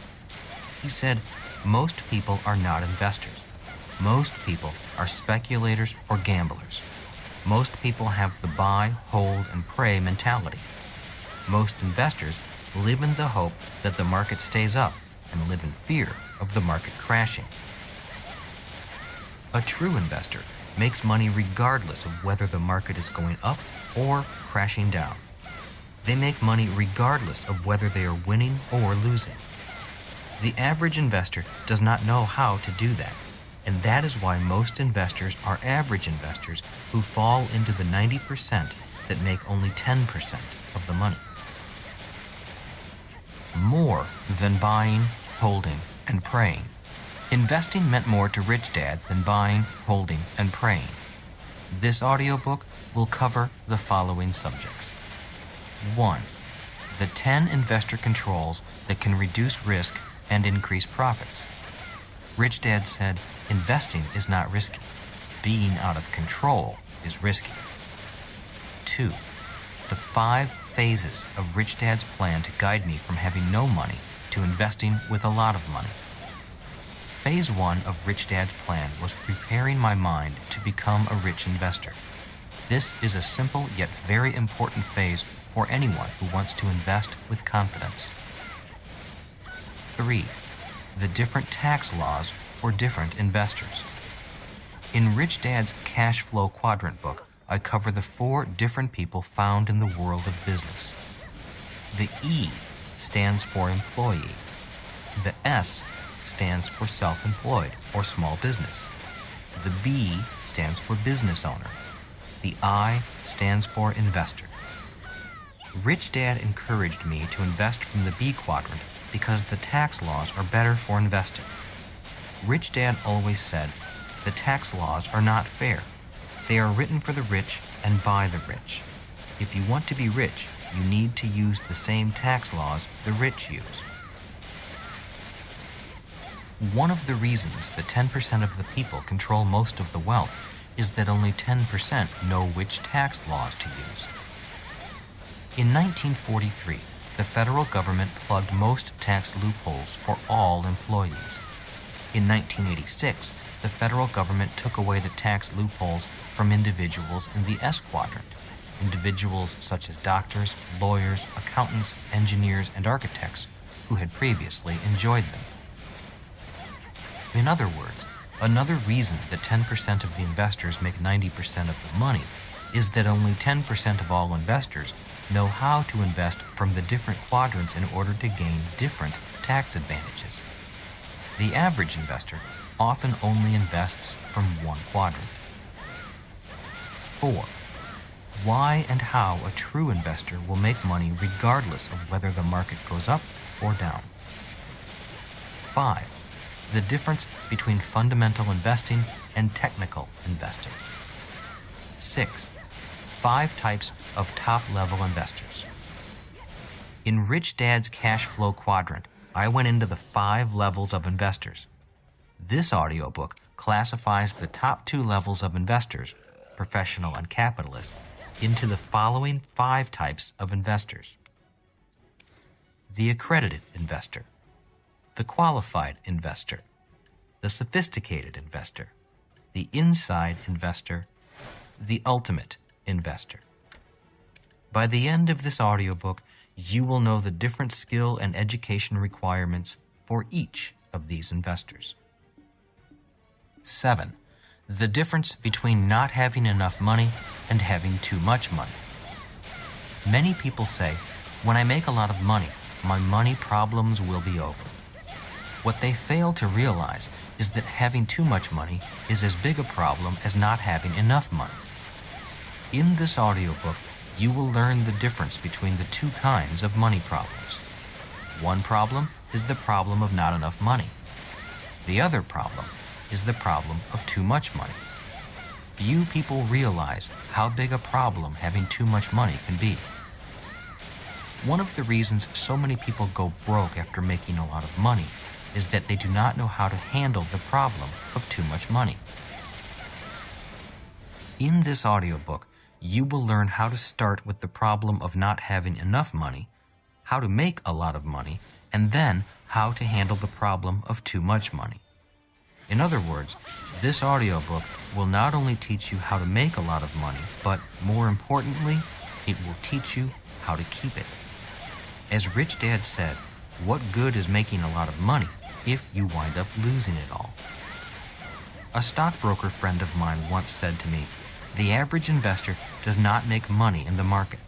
He said, most people are not investors. Most people are speculators or gamblers. Most people have the buy, hold, and pray mentality. Most investors live in the hope that the market stays up and live in fear of the market crashing. A true investor makes money regardless of whether the market is going up or crashing down. They make money regardless of whether they are winning or losing. The average investor does not know how to do that, and that is why most investors are average investors who fall into the 90% that make only 10% of the money. More than buying, holding, and praying. Investing meant more to Rich Dad than buying, holding, and praying. This audiobook will cover the following subjects. 1. The 10 investor controls that can reduce risk and increase profits. Rich Dad said, investing is not risky. Being out of control is risky. 2. The 5 phases of Rich Dad's plan to guide me from having no money to investing with a lot of money. Phase 1 of Rich Dad's plan was preparing my mind to become a rich investor. This is a simple yet very important phase for anyone who wants to invest with confidence. 3. The different tax laws for different investors. In Rich Dad's Cash Flow Quadrant book, I cover the 4 different people found in the world of business. The E stands for employee. The S stands for self-employed or small business. The B stands for business owner. The I stands for investor. Rich Dad encouraged me to invest from the B quadrant because the tax laws are better for investing. Rich Dad always said, the tax laws are not fair. They are written for the rich and by the rich. If you want to be rich, you need to use the same tax laws the rich use. One of the reasons that 10% of the people control most of the wealth is that only 10% know which tax laws to use. In 1943, the federal government plugged most tax loopholes for all employees. In 1986, the federal government took away the tax loopholes from individuals in the S quadrant, individuals such as doctors, lawyers, accountants, engineers, and architects who had previously enjoyed them. In other words, another reason that 10% of the investors make 90% of the money is that only 10% of all investors know how to invest from the different quadrants in order to gain different tax advantages. The average investor often only invests from one quadrant. 4. Why and how a true investor will make money regardless of whether the market goes up or down. 5. The difference between fundamental investing and technical investing. 6. 5 types of top-level investors. In Rich Dad's Cash Flow Quadrant, I went into the 5 levels of investors. This audiobook classifies the top 2 levels of investors, professional and capitalist, into the following 5 types of investors. The accredited investor, the qualified investor, the sophisticated investor, the inside investor, the ultimate investor. By the end of this audiobook, you will know the different skill and education requirements for each of these investors. 7. The difference between not having enough money and having too much money. Many people say, when I make a lot of money, my money problems will be over. What they fail to realize is that having too much money is as big a problem as not having enough money. In this audiobook, you will learn the difference between the 2 kinds of money problems. One problem is the problem of not enough money. The other problem is the problem of too much money. Few people realize how big a problem having too much money can be. One of the reasons so many people go broke after making a lot of money is that they do not know how to handle the problem of too much money. In this audiobook, you will learn how to start with the problem of not having enough money, how to make a lot of money, and then how to handle the problem of too much money. In other words, this audiobook will not only teach you how to make a lot of money, but more importantly, it will teach you how to keep it. As Rich Dad said, what good is making a lot of money if you wind up losing it all? A stockbroker friend of mine once said to me, "The average investor does not make money in the market.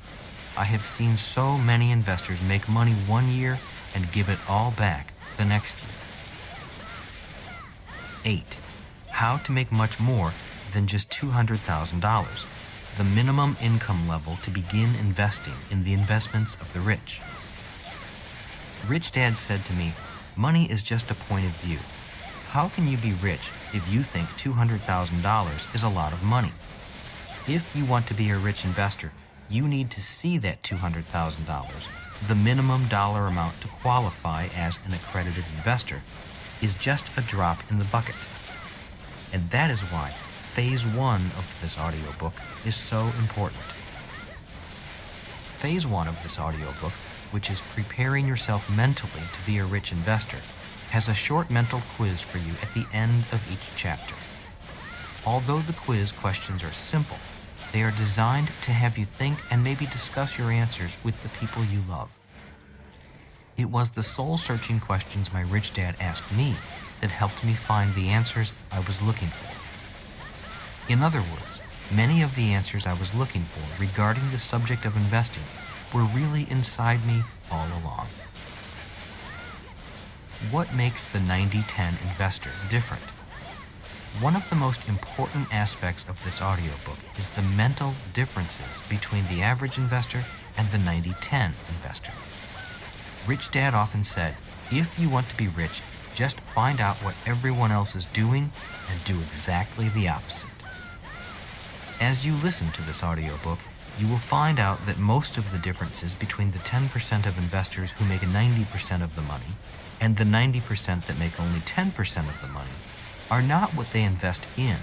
I have seen so many investors make money one year and give it all back the next year." 8. How to make much more than just $200,000, the minimum income level to begin investing in the investments of the rich. Rich Dad said to me, "Money is just a point of view. How can you be rich if you think $200,000 is a lot of money? If you want to be a rich investor, you need to see that $200,000, the minimum dollar amount to qualify as an accredited investor, is just a drop in the bucket." And that is why Phase 1 of this audiobook is so important. Phase 1 of this audiobook, which is preparing yourself mentally to be a rich investor, has a short mental quiz for you at the end of each chapter. Although the quiz questions are simple, they are designed to have you think and maybe discuss your answers with the people you love. It was the soul-searching questions my rich dad asked me that helped me find the answers I was looking for. In other words, many of the answers I was looking for regarding the subject of investing were really inside me all along. What makes the 90-10 investor different? One of the most important aspects of this audiobook is the mental differences between the average investor and the 90-10 investor. Rich Dad often said, if you want to be rich, just find out what everyone else is doing and do exactly the opposite. As you listen to this audiobook, you will find out that most of the differences between the 10% of investors who make 90% of the money and the 90% that make only 10% of the money are not what they invest in,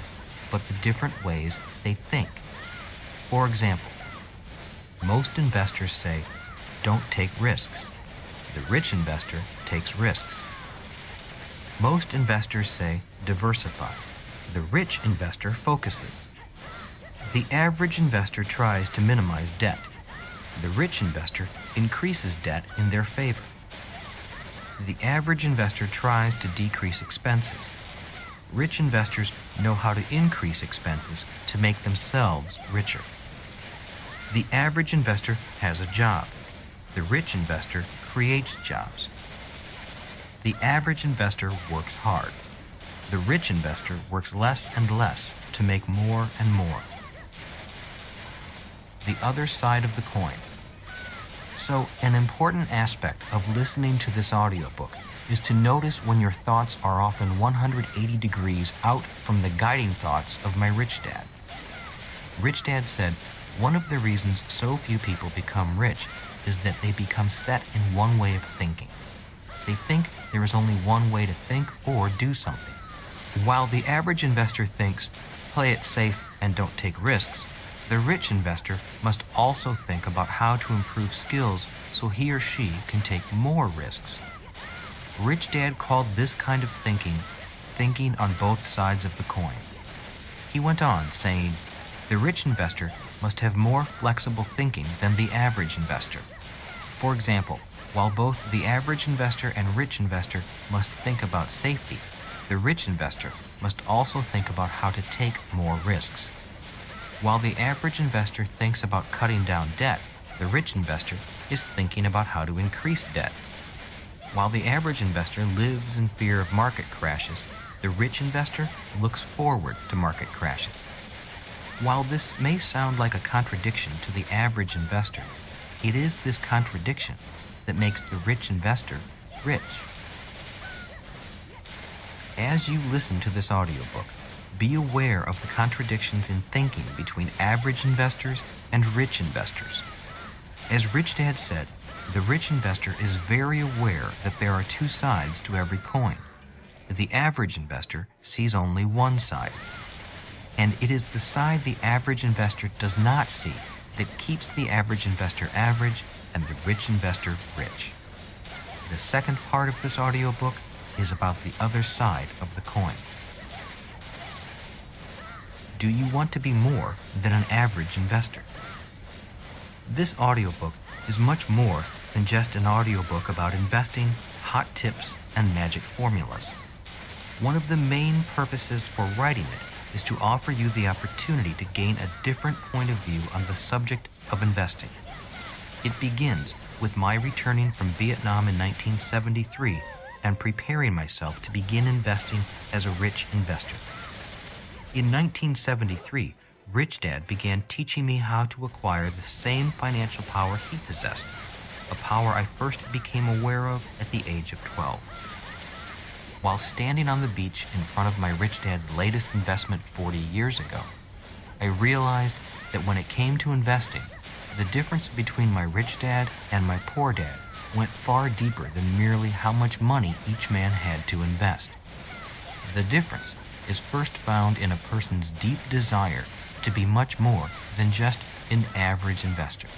but the different ways they think. For example, most investors say, don't take risks. The rich investor takes risks. Most investors say, diversify. The rich investor focuses. The average investor tries to minimize debt. The rich investor increases debt in their favor. The average investor tries to decrease expenses. Rich investors know how to increase expenses to make themselves richer. The average investor has a job. The rich investor creates jobs. The average investor works hard. The rich investor works less and less to make more and more. The other side of the coin. So, an important aspect of listening to this audiobook is to notice when your thoughts are often 180 degrees out from the guiding thoughts of my rich dad. Rich Dad said, one of the reasons so few people become rich is that they become set in one way of thinking. They think there is only one way to think or do something. While the average investor thinks, play it safe and don't take risks, the rich investor must also think about how to improve skills so he or she can take more risks. Rich Dad called this kind of thinking on both sides of the coin. He went on saying, the rich investor must have more flexible thinking than the average investor. For example, while both the average investor and rich investor must think about safety, the rich investor must also think about how to take more risks. While the average investor thinks about cutting down debt, the rich investor is thinking about how to increase debt. While the average investor lives in fear of market crashes, the rich investor looks forward to market crashes. While this may sound like a contradiction to the average investor, it is this contradiction that makes the rich investor rich. As you listen to this audiobook, be aware of the contradictions in thinking between average investors and rich investors. As Rich Dad said, the rich investor is very aware that there are two sides to every coin. The average investor sees only one side. And it is the side the average investor does not see that keeps the average investor average and the rich investor rich. The second part of this audiobook is about the other side of the coin. Do you want to be more than an average investor? This audiobook is much more than just an audiobook about investing, hot tips, and magic formulas. One of the main purposes for writing it is to offer you the opportunity to gain a different point of view on the subject of investing. It begins with my returning from Vietnam in 1973 and preparing myself to begin investing as a rich investor. In 1973, Rich Dad began teaching me how to acquire the same financial power he possessed, a power I first became aware of at the age of 12. While standing on the beach in front of my Rich Dad's latest investment 40 years ago, I realized that when it came to investing, the difference between my Rich Dad and my Poor Dad went far deeper than merely how much money each man had to invest. The difference is first found in a person's deep desire to be much more than just an average investor.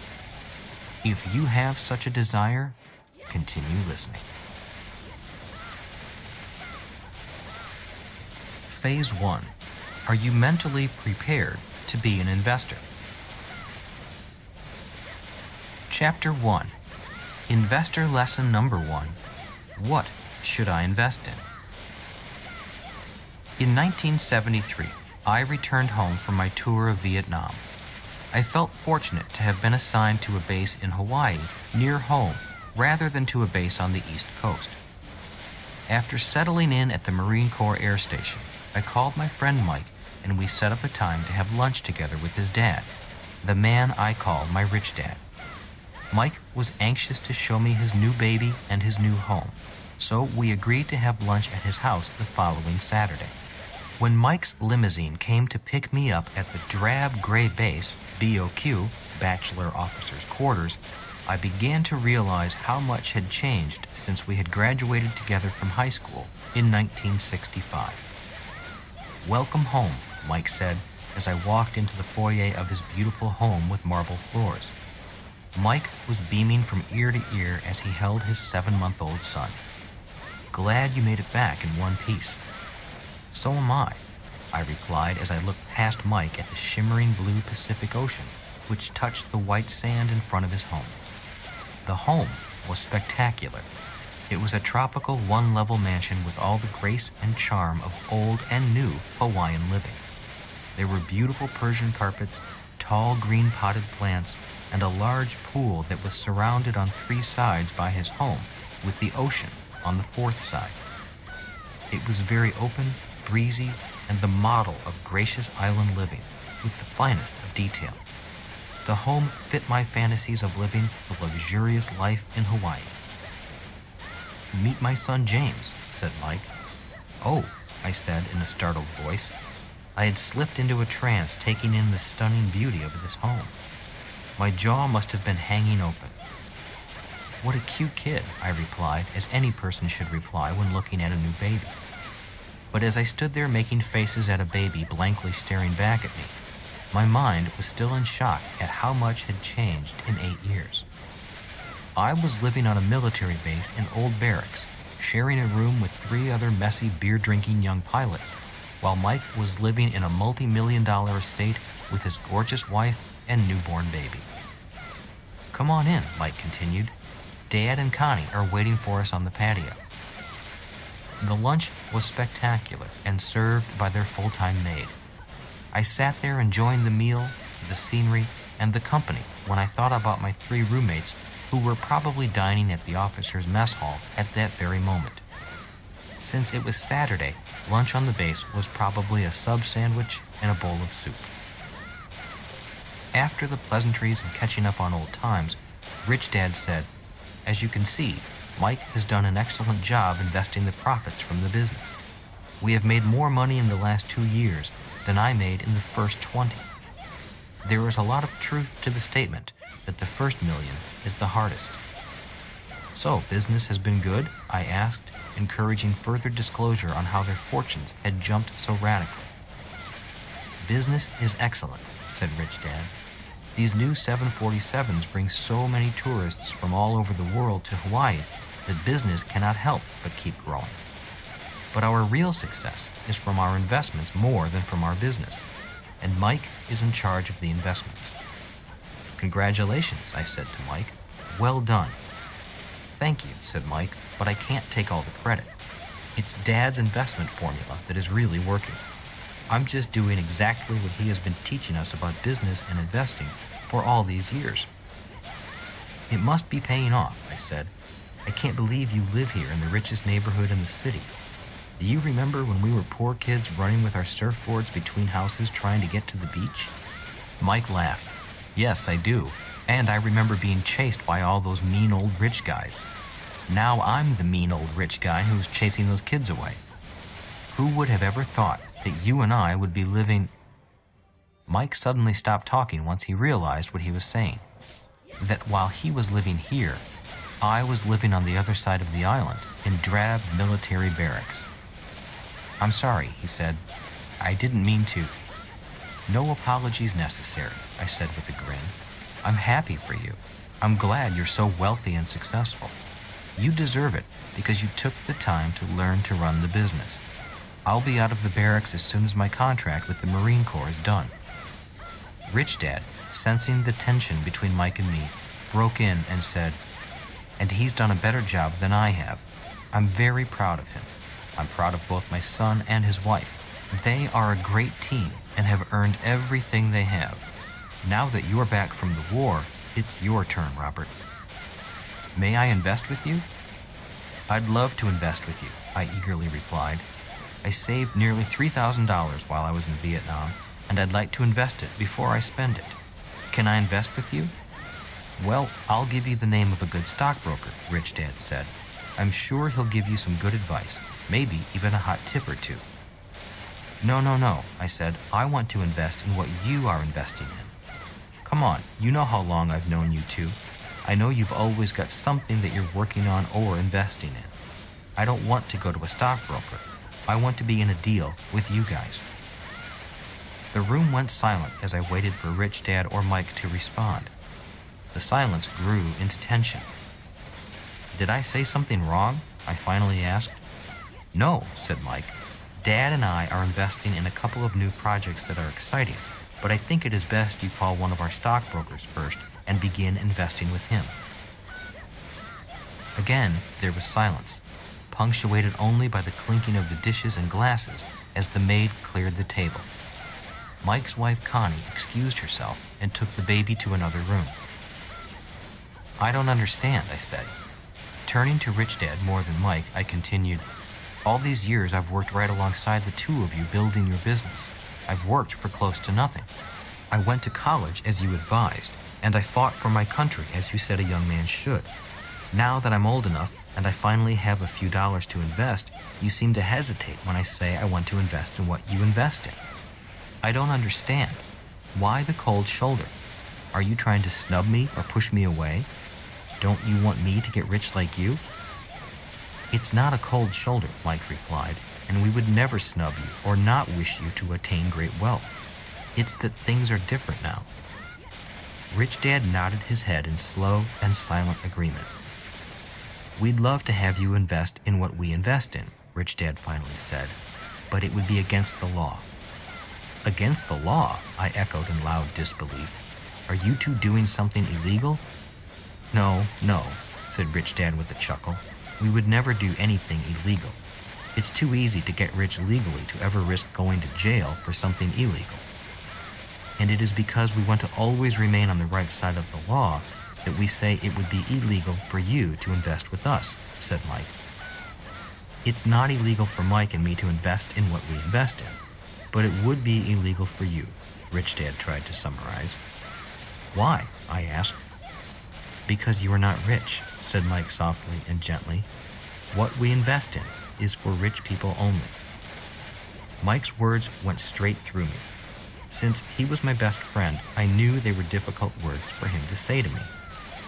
If you have such a desire, continue listening. Phase 1. Are you mentally prepared to be an investor? Chapter 1. Investor lesson number 1. What should I invest in? In 1973, I returned home from my tour of Vietnam. I felt fortunate to have been assigned to a base in Hawaii near home rather than to a base on the East Coast. After settling in at the Marine Corps Air Station, I called my friend Mike and we set up a time to have lunch together with his dad, the man I call my Rich Dad. Mike was anxious to show me his new baby and his new home, so we agreed to have lunch at his house the following Saturday. When Mike's limousine came to pick me up at the drab gray base, BOQ, Bachelor Officers' Quarters, I began to realize how much had changed since we had graduated together from high school in 1965. "Welcome home," Mike said as I walked into the foyer of his beautiful home with marble floors. Mike was beaming from ear to ear as he held his 7-month-old son. "Glad you made it back in one piece." "So am I," I replied as I looked past Mike at the shimmering blue Pacific Ocean, which touched the white sand in front of his home. The home was spectacular. It was a tropical one-level mansion with all the grace and charm of old and new Hawaiian living. There were beautiful Persian carpets, tall green potted plants, and a large pool that was surrounded on 3 sides by his home, with the ocean on the 4th side. It was very open, breezy, and the model of gracious island living, with the finest of detail. The home fit my fantasies of living a luxurious life in Hawaii. "Meet my son James," said Mike. "Oh," I said in a startled voice. I had slipped into a trance taking in the stunning beauty of this home. My jaw must have been hanging open. "What a cute kid," I replied, as any person should reply when looking at a new baby. But as I stood there making faces at a baby blankly staring back at me, my mind was still in shock at how much had changed in 8 years. I was living on a military base in old barracks, sharing a room with 3 other messy beer-drinking young pilots, while Mike was living in a multi-million-dollar estate with his gorgeous wife and newborn baby. "Come on in," Mike continued. "Dad and Connie are waiting for us on the patio." The lunch was spectacular and served by their full-time maid. I sat there enjoying the meal, the scenery, and the company when I thought about my 3 roommates who were probably dining at the officers' mess hall at that very moment. Since it was Saturday, lunch on the base was probably a sub sandwich and a bowl of soup. After the pleasantries and catching up on old times, Rich Dad said, "As you can see, Mike has done an excellent job investing the profits from the business. We have made more money in the last 2 years than I made in the first 20. There is a lot of truth to the statement that the first million is the hardest." "So, business has been good?" I asked, encouraging further disclosure on how their fortunes had jumped so radically. Business is excellent, said Rich Dad. These new 747s bring so many tourists from all over the world to Hawaii that business cannot help but keep growing. But our real success is from our investments more than from our business, and Mike is in charge of the investments. Congratulations, I said to Mike. Well done. Thank you, said Mike, but I can't take all the credit. It's Dad's investment formula that is really working. I'm just doing exactly what he has been teaching us about business and investing for all these years. It must be paying off, I said. I can't believe you live here in the richest neighborhood in the city. Do you remember when we were poor kids running with our surfboards between houses trying to get to the beach? Mike laughed. Yes, I do. And I remember being chased by all those mean old rich guys. Now I'm the mean old rich guy who's chasing those kids away. Who would have ever thought that you and I would be living... Mike suddenly stopped talking once he realized what he was saying. That while he was living here, I was living on the other side of the island in drab military barracks. I'm sorry, he said. I didn't mean to. No apologies necessary, I said with a grin. I'm happy for you. I'm glad you're so wealthy and successful. You deserve it because you took the time to learn to run the business. I'll be out of the barracks as soon as my contract with the Marine Corps is done. Rich Dad, sensing the tension between Mike and me, broke in and said, and he's done a better job than I have. I'm very proud of him. I'm proud of both my son and his wife. They are a great team and have earned everything they have. Now that you're back from the war, it's your turn, Robert. May I invest with you? I'd love to invest with you, I eagerly replied. I saved nearly $3,000 while I was in Vietnam, and I'd like to invest it before I spend it. Can I invest with you? Well, I'll give you the name of a good stockbroker, Rich Dad said. I'm sure he'll give you some good advice, maybe even a hot tip or two. No, I said. I want to invest in what you are investing in. Come on, you know how long I've known you two. I know you've always got something that you're working on or investing in. I don't want to go to a stockbroker. I want to be in a deal with you guys. The room went silent as I waited for Rich Dad or Mike to respond. The silence grew into tension. Did I say something wrong? I finally asked. No, said Mike. Dad and I are investing in a couple of new projects that are exciting, but I think it is best you call one of our stockbrokers first and begin investing with him. Again, there was silence, punctuated only by the clinking of the dishes and glasses as the maid cleared the table. Mike's wife, Connie, excused herself and took the baby to another room. I don't understand, I said. Turning to Rich Dad more than Mike, I continued, all these years I've worked right alongside the two of you building your business. I've worked for close to nothing. I went to college as you advised, and I fought for my country as you said a young man should. Now that I'm old enough and I finally have a few dollars to invest, you seem to hesitate when I say I want to invest in what you invest in. I don't understand. Why the cold shoulder? Are you trying to snub me or push me away? Don't you want me to get rich like you? It's not a cold shoulder, Mike replied, and we would never snub you or not wish you to attain great wealth. It's that things are different now. Rich Dad nodded his head in slow and silent agreement. We'd love to have you invest in what we invest in, Rich Dad finally said, but it would be against the law. Against the law? I echoed in loud disbelief. Are you two doing something illegal? No, said Rich Dad with a chuckle. We would never do anything illegal. It's too easy to get rich legally to ever risk going to jail for something illegal. And it is because we want to always remain on the right side of the law that we say it would be illegal for you to invest with us, said Mike. It's not illegal for Mike and me to invest in what we invest in, but it would be illegal for you, Rich Dad tried to summarize. Why? I asked. Because you are not rich, said Mike softly and gently. What we invest in is for rich people only. Mike's words went straight through me. Since he was my best friend, I knew they were difficult words for him to say to me.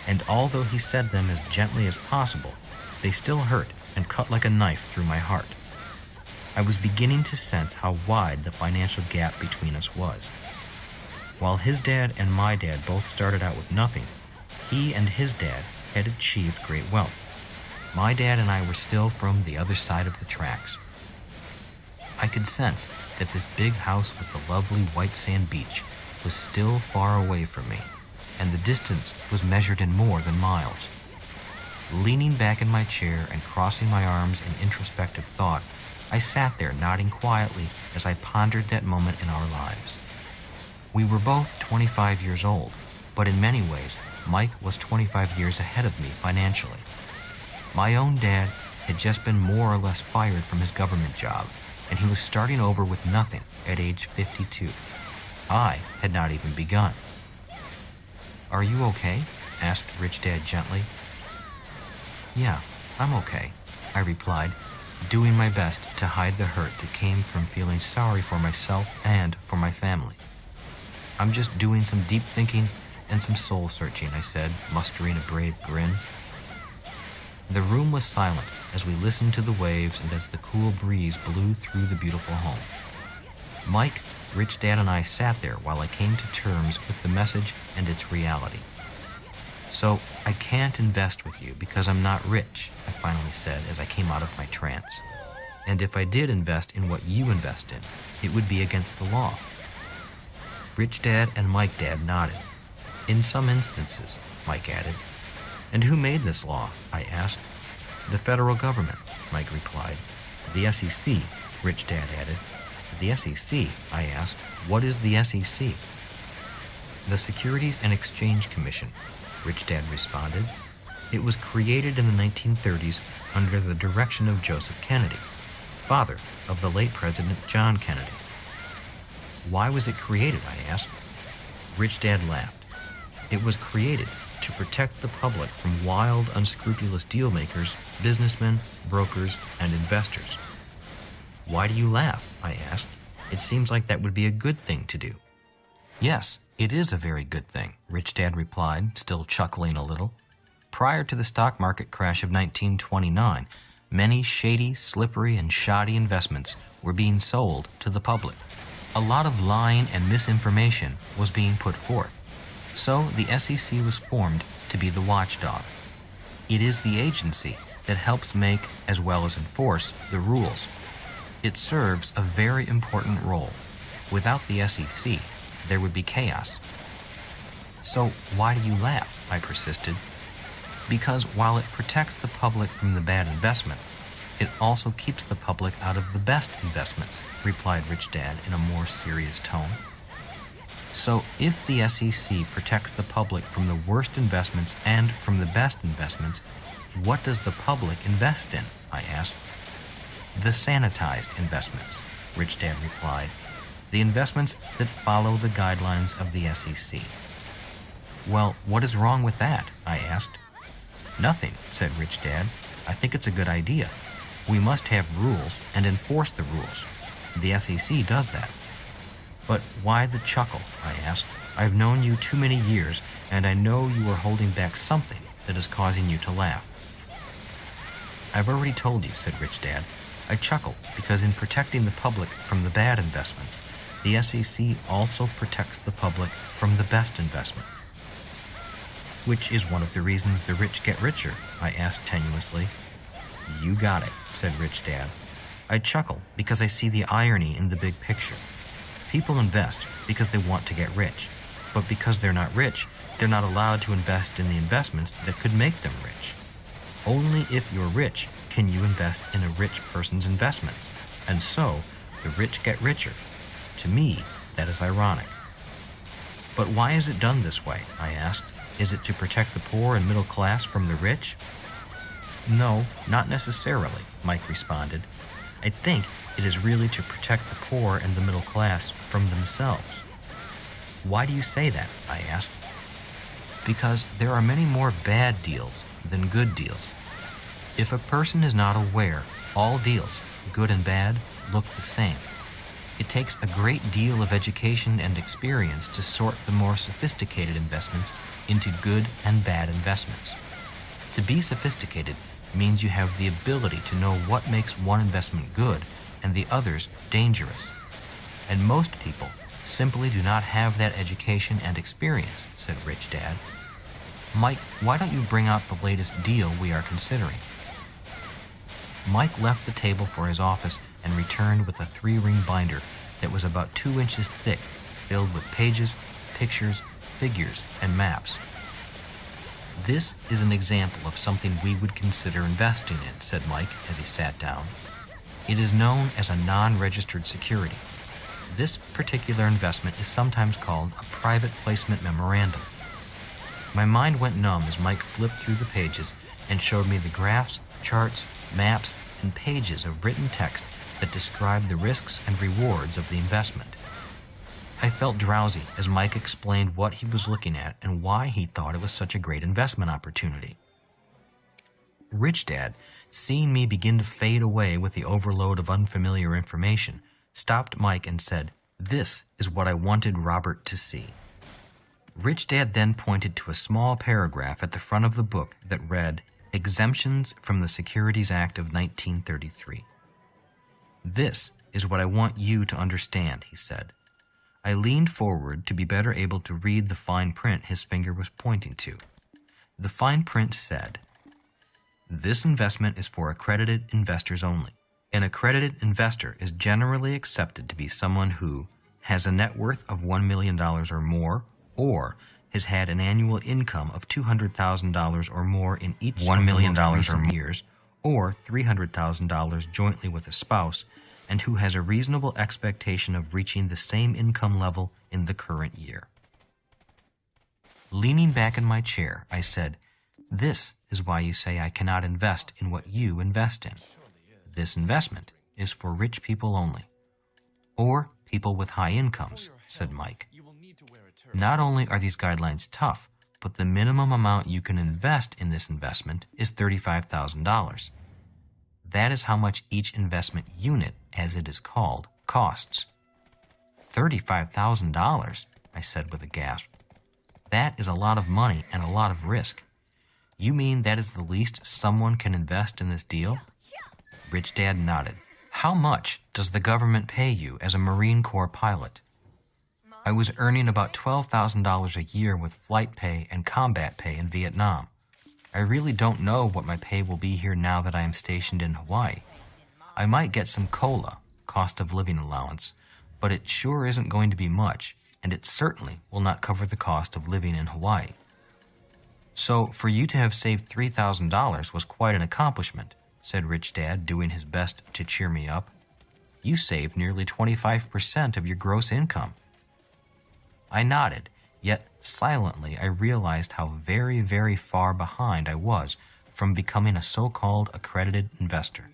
And although he said them as gently as possible, they still hurt and cut like a knife through my heart. I was beginning to sense how wide the financial gap between us was. While his dad and my dad both started out with nothing, he and his dad had achieved great wealth. My dad and I were still from the other side of the tracks. I could sense that this big house with the lovely white sand beach was still far away from me, and the distance was measured in more than miles. Leaning back in my chair and crossing my arms in introspective thought, I sat there nodding quietly as I pondered that moment in our lives. We were both 25 years old, but in many ways, Mike was 25 years ahead of me financially. My own dad had just been more or less fired from his government job, and he was starting over with nothing at age 52. I had not even begun. "Are you okay?" asked Rich Dad gently. "Yeah, I'm okay," I replied, doing my best to hide the hurt that came from feeling sorry for myself and for my family. "I'm just doing some deep thinking and some soul searching," I said, mustering a brave grin. The room was silent as we listened to the waves and as the cool breeze blew through the beautiful home. Mike, Rich Dad, and I sat there while I came to terms with the message and its reality. "So, I can't invest with you because I'm not rich," I finally said as I came out of my trance. "And if I did invest in what you invest in, it would be against the law." Rich Dad and Mike Dad nodded. "In some instances," Mike added. "And who made this law?" I asked. "The federal government," Mike replied. "The SEC," Rich Dad added. "The SEC?" I asked. "What is the SEC?" "The Securities and Exchange Commission," Rich Dad responded. "It was created in the 1930s under the direction of Joseph Kennedy, father of the late President John Kennedy." "Why was it created?" I asked. Rich Dad laughed. "It was created to protect the public from wild, unscrupulous deal-makers, businessmen, brokers, and investors." "Why do you laugh?" I asked. "It seems like that would be a good thing to do." "Yes, it is a very good thing," Rich Dad replied, still chuckling a little. "Prior to the stock market crash of 1929, many shady, slippery, and shoddy investments were being sold to the public. A lot of lying and misinformation was being put forth. So the SEC was formed to be the watchdog. It is the agency that helps make, as well as enforce, the rules. It serves a very important role. Without the SEC, there would be chaos." "So why do you laugh?" I persisted. "Because while it protects the public from the bad investments, it also keeps the public out of the best investments," replied Rich Dad in a more serious tone. "So if the SEC protects the public from the worst investments and from the best investments, what does the public invest in?" I asked. "The sanitized investments," Rich Dad replied. "The investments that follow the guidelines of the SEC." "Well, what is wrong with that?" I asked. "Nothing," said Rich Dad. "I think it's a good idea. We must have rules and enforce the rules. The SEC does that." "But why the chuckle?" I asked. "I've known you too many years, and I know you are holding back something that is causing you to laugh." "I've already told you," said Rich Dad. "I chuckle because in protecting the public from the bad investments, the SEC also protects the public from the best investments." "Which is one of the reasons the rich get richer?" I asked tenuously. "You got it," said Rich Dad. "I chuckle because I see the irony in the big picture. People invest because they want to get rich, but because they're not rich, they're not allowed to invest in the investments that could make them rich. Only if you're rich can you invest in a rich person's investments, and so the rich get richer. To me, that is ironic." "But why is it done this way?" I asked. "Is it to protect the poor and middle class from the rich?" "No, not necessarily," Mike responded. "I think it is really to protect the poor and the middle class from themselves." "Why do you say that?" I asked. "Because there are many more bad deals than good deals. If a person is not aware, all deals, good and bad, look the same. It takes a great deal of education and experience to sort the more sophisticated investments into good and bad investments. To be sophisticated means you have the ability to know what makes one investment good and the others dangerous. And most people simply do not have that education and experience, said Rich Dad. Mike, why don't you bring out the latest deal we are considering? Mike left the table for his office and returned with a 3-ring binder that was about 2 inches thick, filled with pages, pictures, figures, and maps. This is an example of something we would consider investing in, said Mike as he sat down. It is known as a non-registered security. This particular investment is sometimes called a private placement memorandum. My mind went numb as Mike flipped through the pages and showed me the graphs, charts, maps, and pages of written text that described the risks and rewards of the investment. I felt drowsy as Mike explained what he was looking at and why he thought it was such a great investment opportunity. Rich Dad, seeing me begin to fade away with the overload of unfamiliar information, stopped Mike and said, "This is what I wanted Robert to see." Rich Dad then pointed to a small paragraph at the front of the book that read, "Exemptions from the Securities Act of 1933. "This is what I want you to understand," he said. I leaned forward to be better able to read the fine print his finger was pointing to. The fine print said, "This investment is for accredited investors only. An accredited investor is generally accepted to be someone who has a net worth of $1 million or more, or has had an annual income of $200,000 or more in each $1 million or more years, or $300,000 jointly with a spouse, and who has a reasonable expectation of reaching the same income level in the current year." Leaning back in my chair, I said, "This is why you say I cannot invest in what you invest in. This investment is for rich people only." "Or people with high incomes," said Mike. "Not only are these guidelines tough, but the minimum amount you can invest in this investment is $35,000. That is how much each investment unit, as it is called, costs." $35,000, I said with a gasp. "That is a lot of money and a lot of risk. You mean that is the least someone can invest in this deal?" Rich Dad nodded. "How much does the government pay you as a Marine Corps pilot?" I was earning about $12,000 a year with flight pay and combat pay in Vietnam. I really don't know what my pay will be here now that I am stationed in Hawaii. I might get some COLA, cost of living allowance, but it sure isn't going to be much, and it certainly will not cover the cost of living in Hawaii. "So for you to have saved $3,000 was quite an accomplishment," said Rich Dad, doing his best to cheer me up. "You saved nearly 25% of your gross income." I nodded, yet silently I realized how very, very far behind I was from becoming a so-called accredited investor.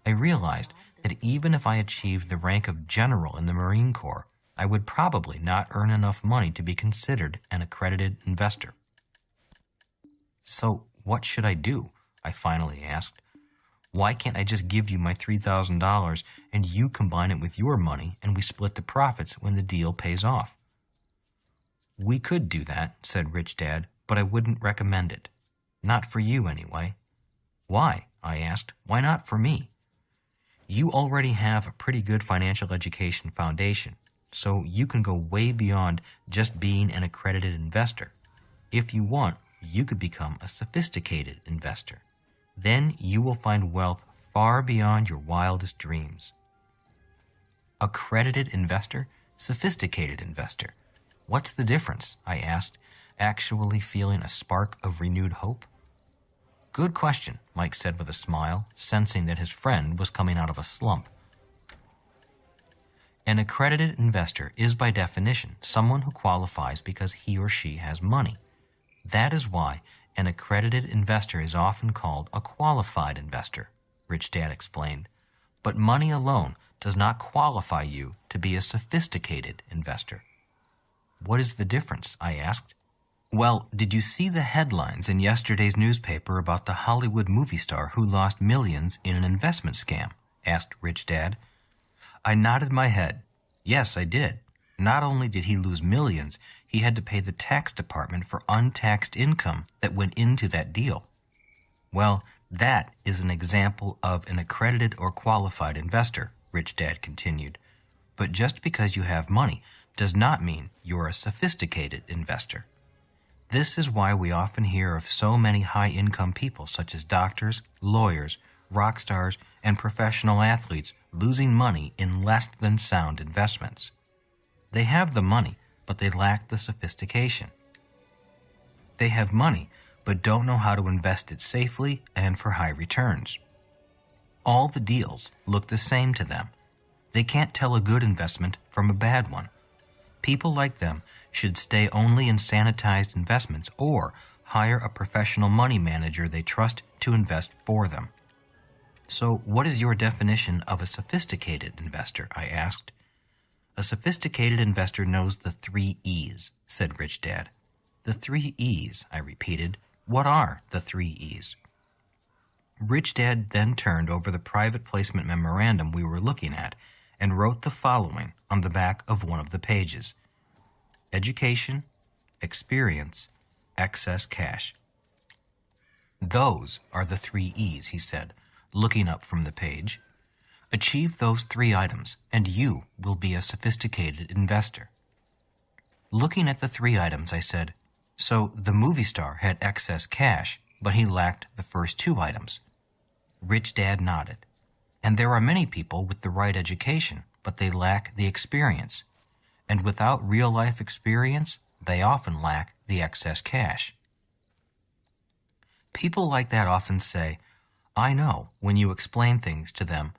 I realized that even if I achieved the rank of general in the Marine Corps, I would probably not earn enough money to be considered an accredited investor. "So what should I do?" I finally asked. "Why can't I just give you my $3,000 and you combine it with your money and we split the profits when the deal pays off?" "We could do that," said Rich Dad, "but I wouldn't recommend it. Not for you, anyway." "Why?" I asked. "Why not for me?" "You already have a pretty good financial education foundation, so you can go way beyond just being an accredited investor. If you want, you could become a sophisticated investor. Then you will find wealth far beyond your wildest dreams." Accredited investor? Sophisticated investor? What's the difference? I asked, actually feeling a spark of renewed hope. "Good question," Mike said with a smile, sensing that his friend was coming out of a slump. An accredited investor is by definition someone who qualifies because he or she has money. That is why an accredited investor is often called a qualified investor, Rich Dad explained. But money alone does not qualify you to be a sophisticated investor. "What is the difference?" I asked. "Well, did you see the headlines in yesterday's newspaper about the Hollywood movie star who lost millions in an investment scam?" asked Rich Dad. I nodded my head. Yes, I did. Not only did he lose millions, he had to pay the tax department for untaxed income that went into that deal. Well, That is an example of an accredited or qualified investor, Rich Dad continued. But just because you have money does not mean you're a sophisticated investor. This is why we often hear of so many high-income people such as doctors, lawyers, rock stars, and professional athletes losing money in less than sound investments. They have the money, but they lack the sophistication. They have money, but don't know how to invest it safely and for high returns. All the deals look the same to them. They can't tell a good investment from a bad one. People like them should stay only in sanitized investments or hire a professional money manager they trust to invest for them. So, what is your definition of a sophisticated investor? I asked. A sophisticated investor knows the 3 E's, said Rich Dad. The 3 E's, I repeated. What are the 3 E's? Rich Dad then turned over the private placement memorandum we were looking at and wrote the following on the back of one of the pages. Education, experience, excess cash. Those are the 3 E's, he said, looking up from the page. Achieve those 3 items, and you will be a sophisticated investor. Looking at the 3 items, I said, so the movie star had excess cash, but he lacked the first 2 items. Rich Dad nodded. And there are many people with the right education, but they lack the experience. And without real-life experience, they often lack the excess cash. People like that often say, I know, when you explain things to them,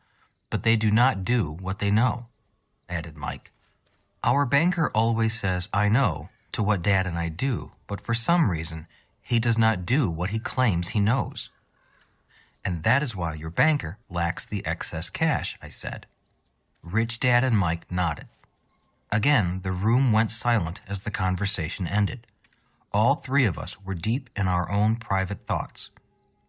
but they do not do what they know, added Mike. Our banker always says, I know, to what Dad and I do, but for some reason, he does not do what he claims he knows. And that is why your banker lacks the excess cash, I said. Rich Dad and Mike nodded. Again, the room went silent as the conversation ended. All 3 of us were deep in our own private thoughts.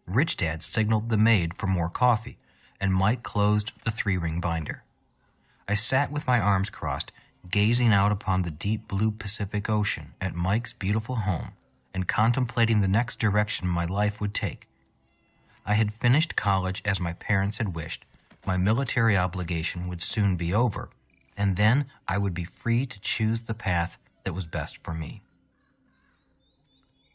Rich Dad signaled the maid for more coffee, and Mike closed the 3-ring binder. I sat with my arms crossed, gazing out upon the deep blue Pacific Ocean at Mike's beautiful home, and contemplating the next direction my life would take. I had finished college as my parents had wished. My military obligation would soon be over, and then I would be free to choose the path that was best for me.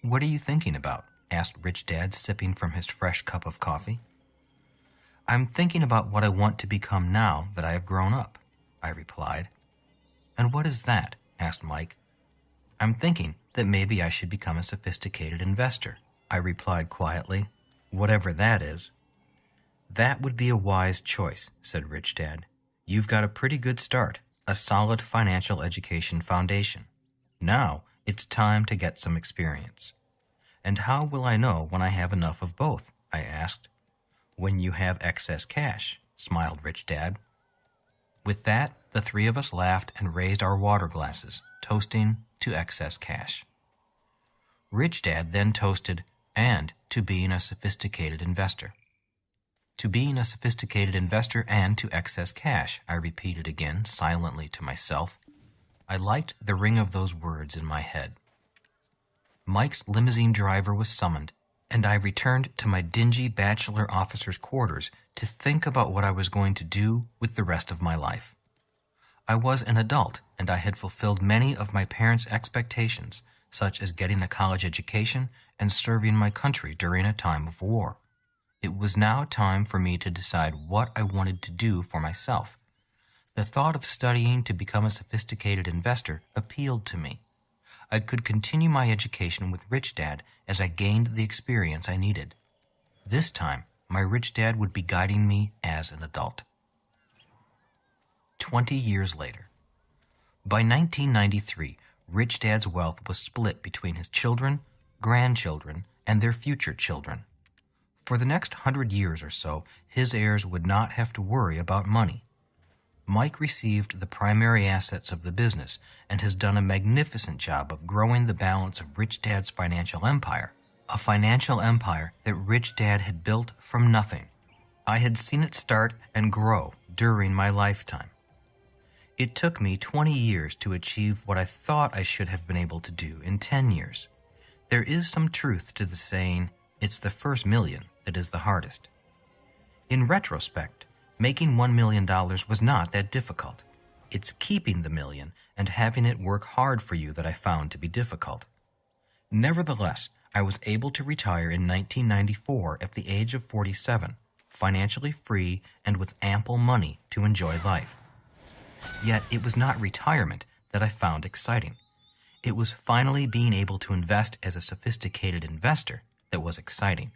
What are you thinking about? Asked Rich Dad, sipping from his fresh cup of coffee. I'm thinking about what I want to become now that I have grown up, I replied. And what is that? Asked Mike. I'm thinking that maybe I should become a sophisticated investor, I replied quietly, whatever that is. That would be a wise choice, said Rich Dad. You've got a pretty good start, a solid financial education foundation. Now it's time to get some experience. And how will I know when I have enough of both? I asked. When you have excess cash, smiled Rich Dad. With that, the 3 of us laughed and raised our water glasses, toasting to excess cash. Rich Dad then toasted, and to being a sophisticated investor. To being a sophisticated investor and to excess cash, I repeated again, silently to myself. I liked the ring of those words in my head. Mike's limousine driver was summoned, and I returned to my dingy bachelor officer's quarters to think about what I was going to do with the rest of my life. I was an adult, and I had fulfilled many of my parents' expectations, such as getting a college education and serving my country during a time of war. It was now time for me to decide what I wanted to do for myself. The thought of studying to become a sophisticated investor appealed to me. I could continue my education with Rich Dad as I gained the experience I needed. This time, my Rich Dad would be guiding me as an adult. 20 years later. By 1993, Rich Dad's wealth was split between his children, grandchildren, and their future children. For the next 100 years or so, his heirs would not have to worry about money. Mike received the primary assets of the business and has done a magnificent job of growing the balance of Rich Dad's financial empire, a financial empire that Rich Dad had built from nothing. I had seen it start and grow during my lifetime. It took me 20 years to achieve what I thought I should have been able to do in 10 years. There is some truth to the saying, it's the first million that is the hardest. In retrospect, making $1 million was not that difficult. It's keeping the million and having it work hard for you that I found to be difficult. Nevertheless, I was able to retire in 1994 at the age of 47, financially free and with ample money to enjoy life. Yet it was not retirement that I found exciting. It was finally being able to invest as a sophisticated investor that was exciting.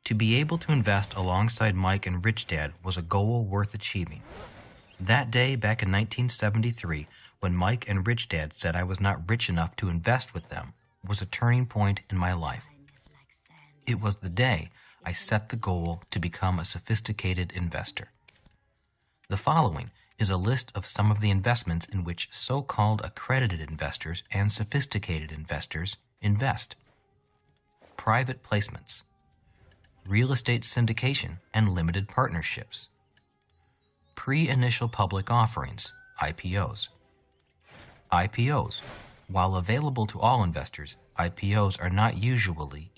To be able to invest alongside Mike and Rich Dad was a goal worth achieving. That day back in 1973, when Mike and Rich Dad said I was not rich enough to invest with them, was a turning point in my life. It was the day I set the goal to become a sophisticated investor. The following is a list of some of the investments in which so-called accredited investors and sophisticated investors invest. Private placements, real estate syndication and limited partnerships, pre-initial public offerings, IPOs. IPOs. While available to all investors, IPOs are not usually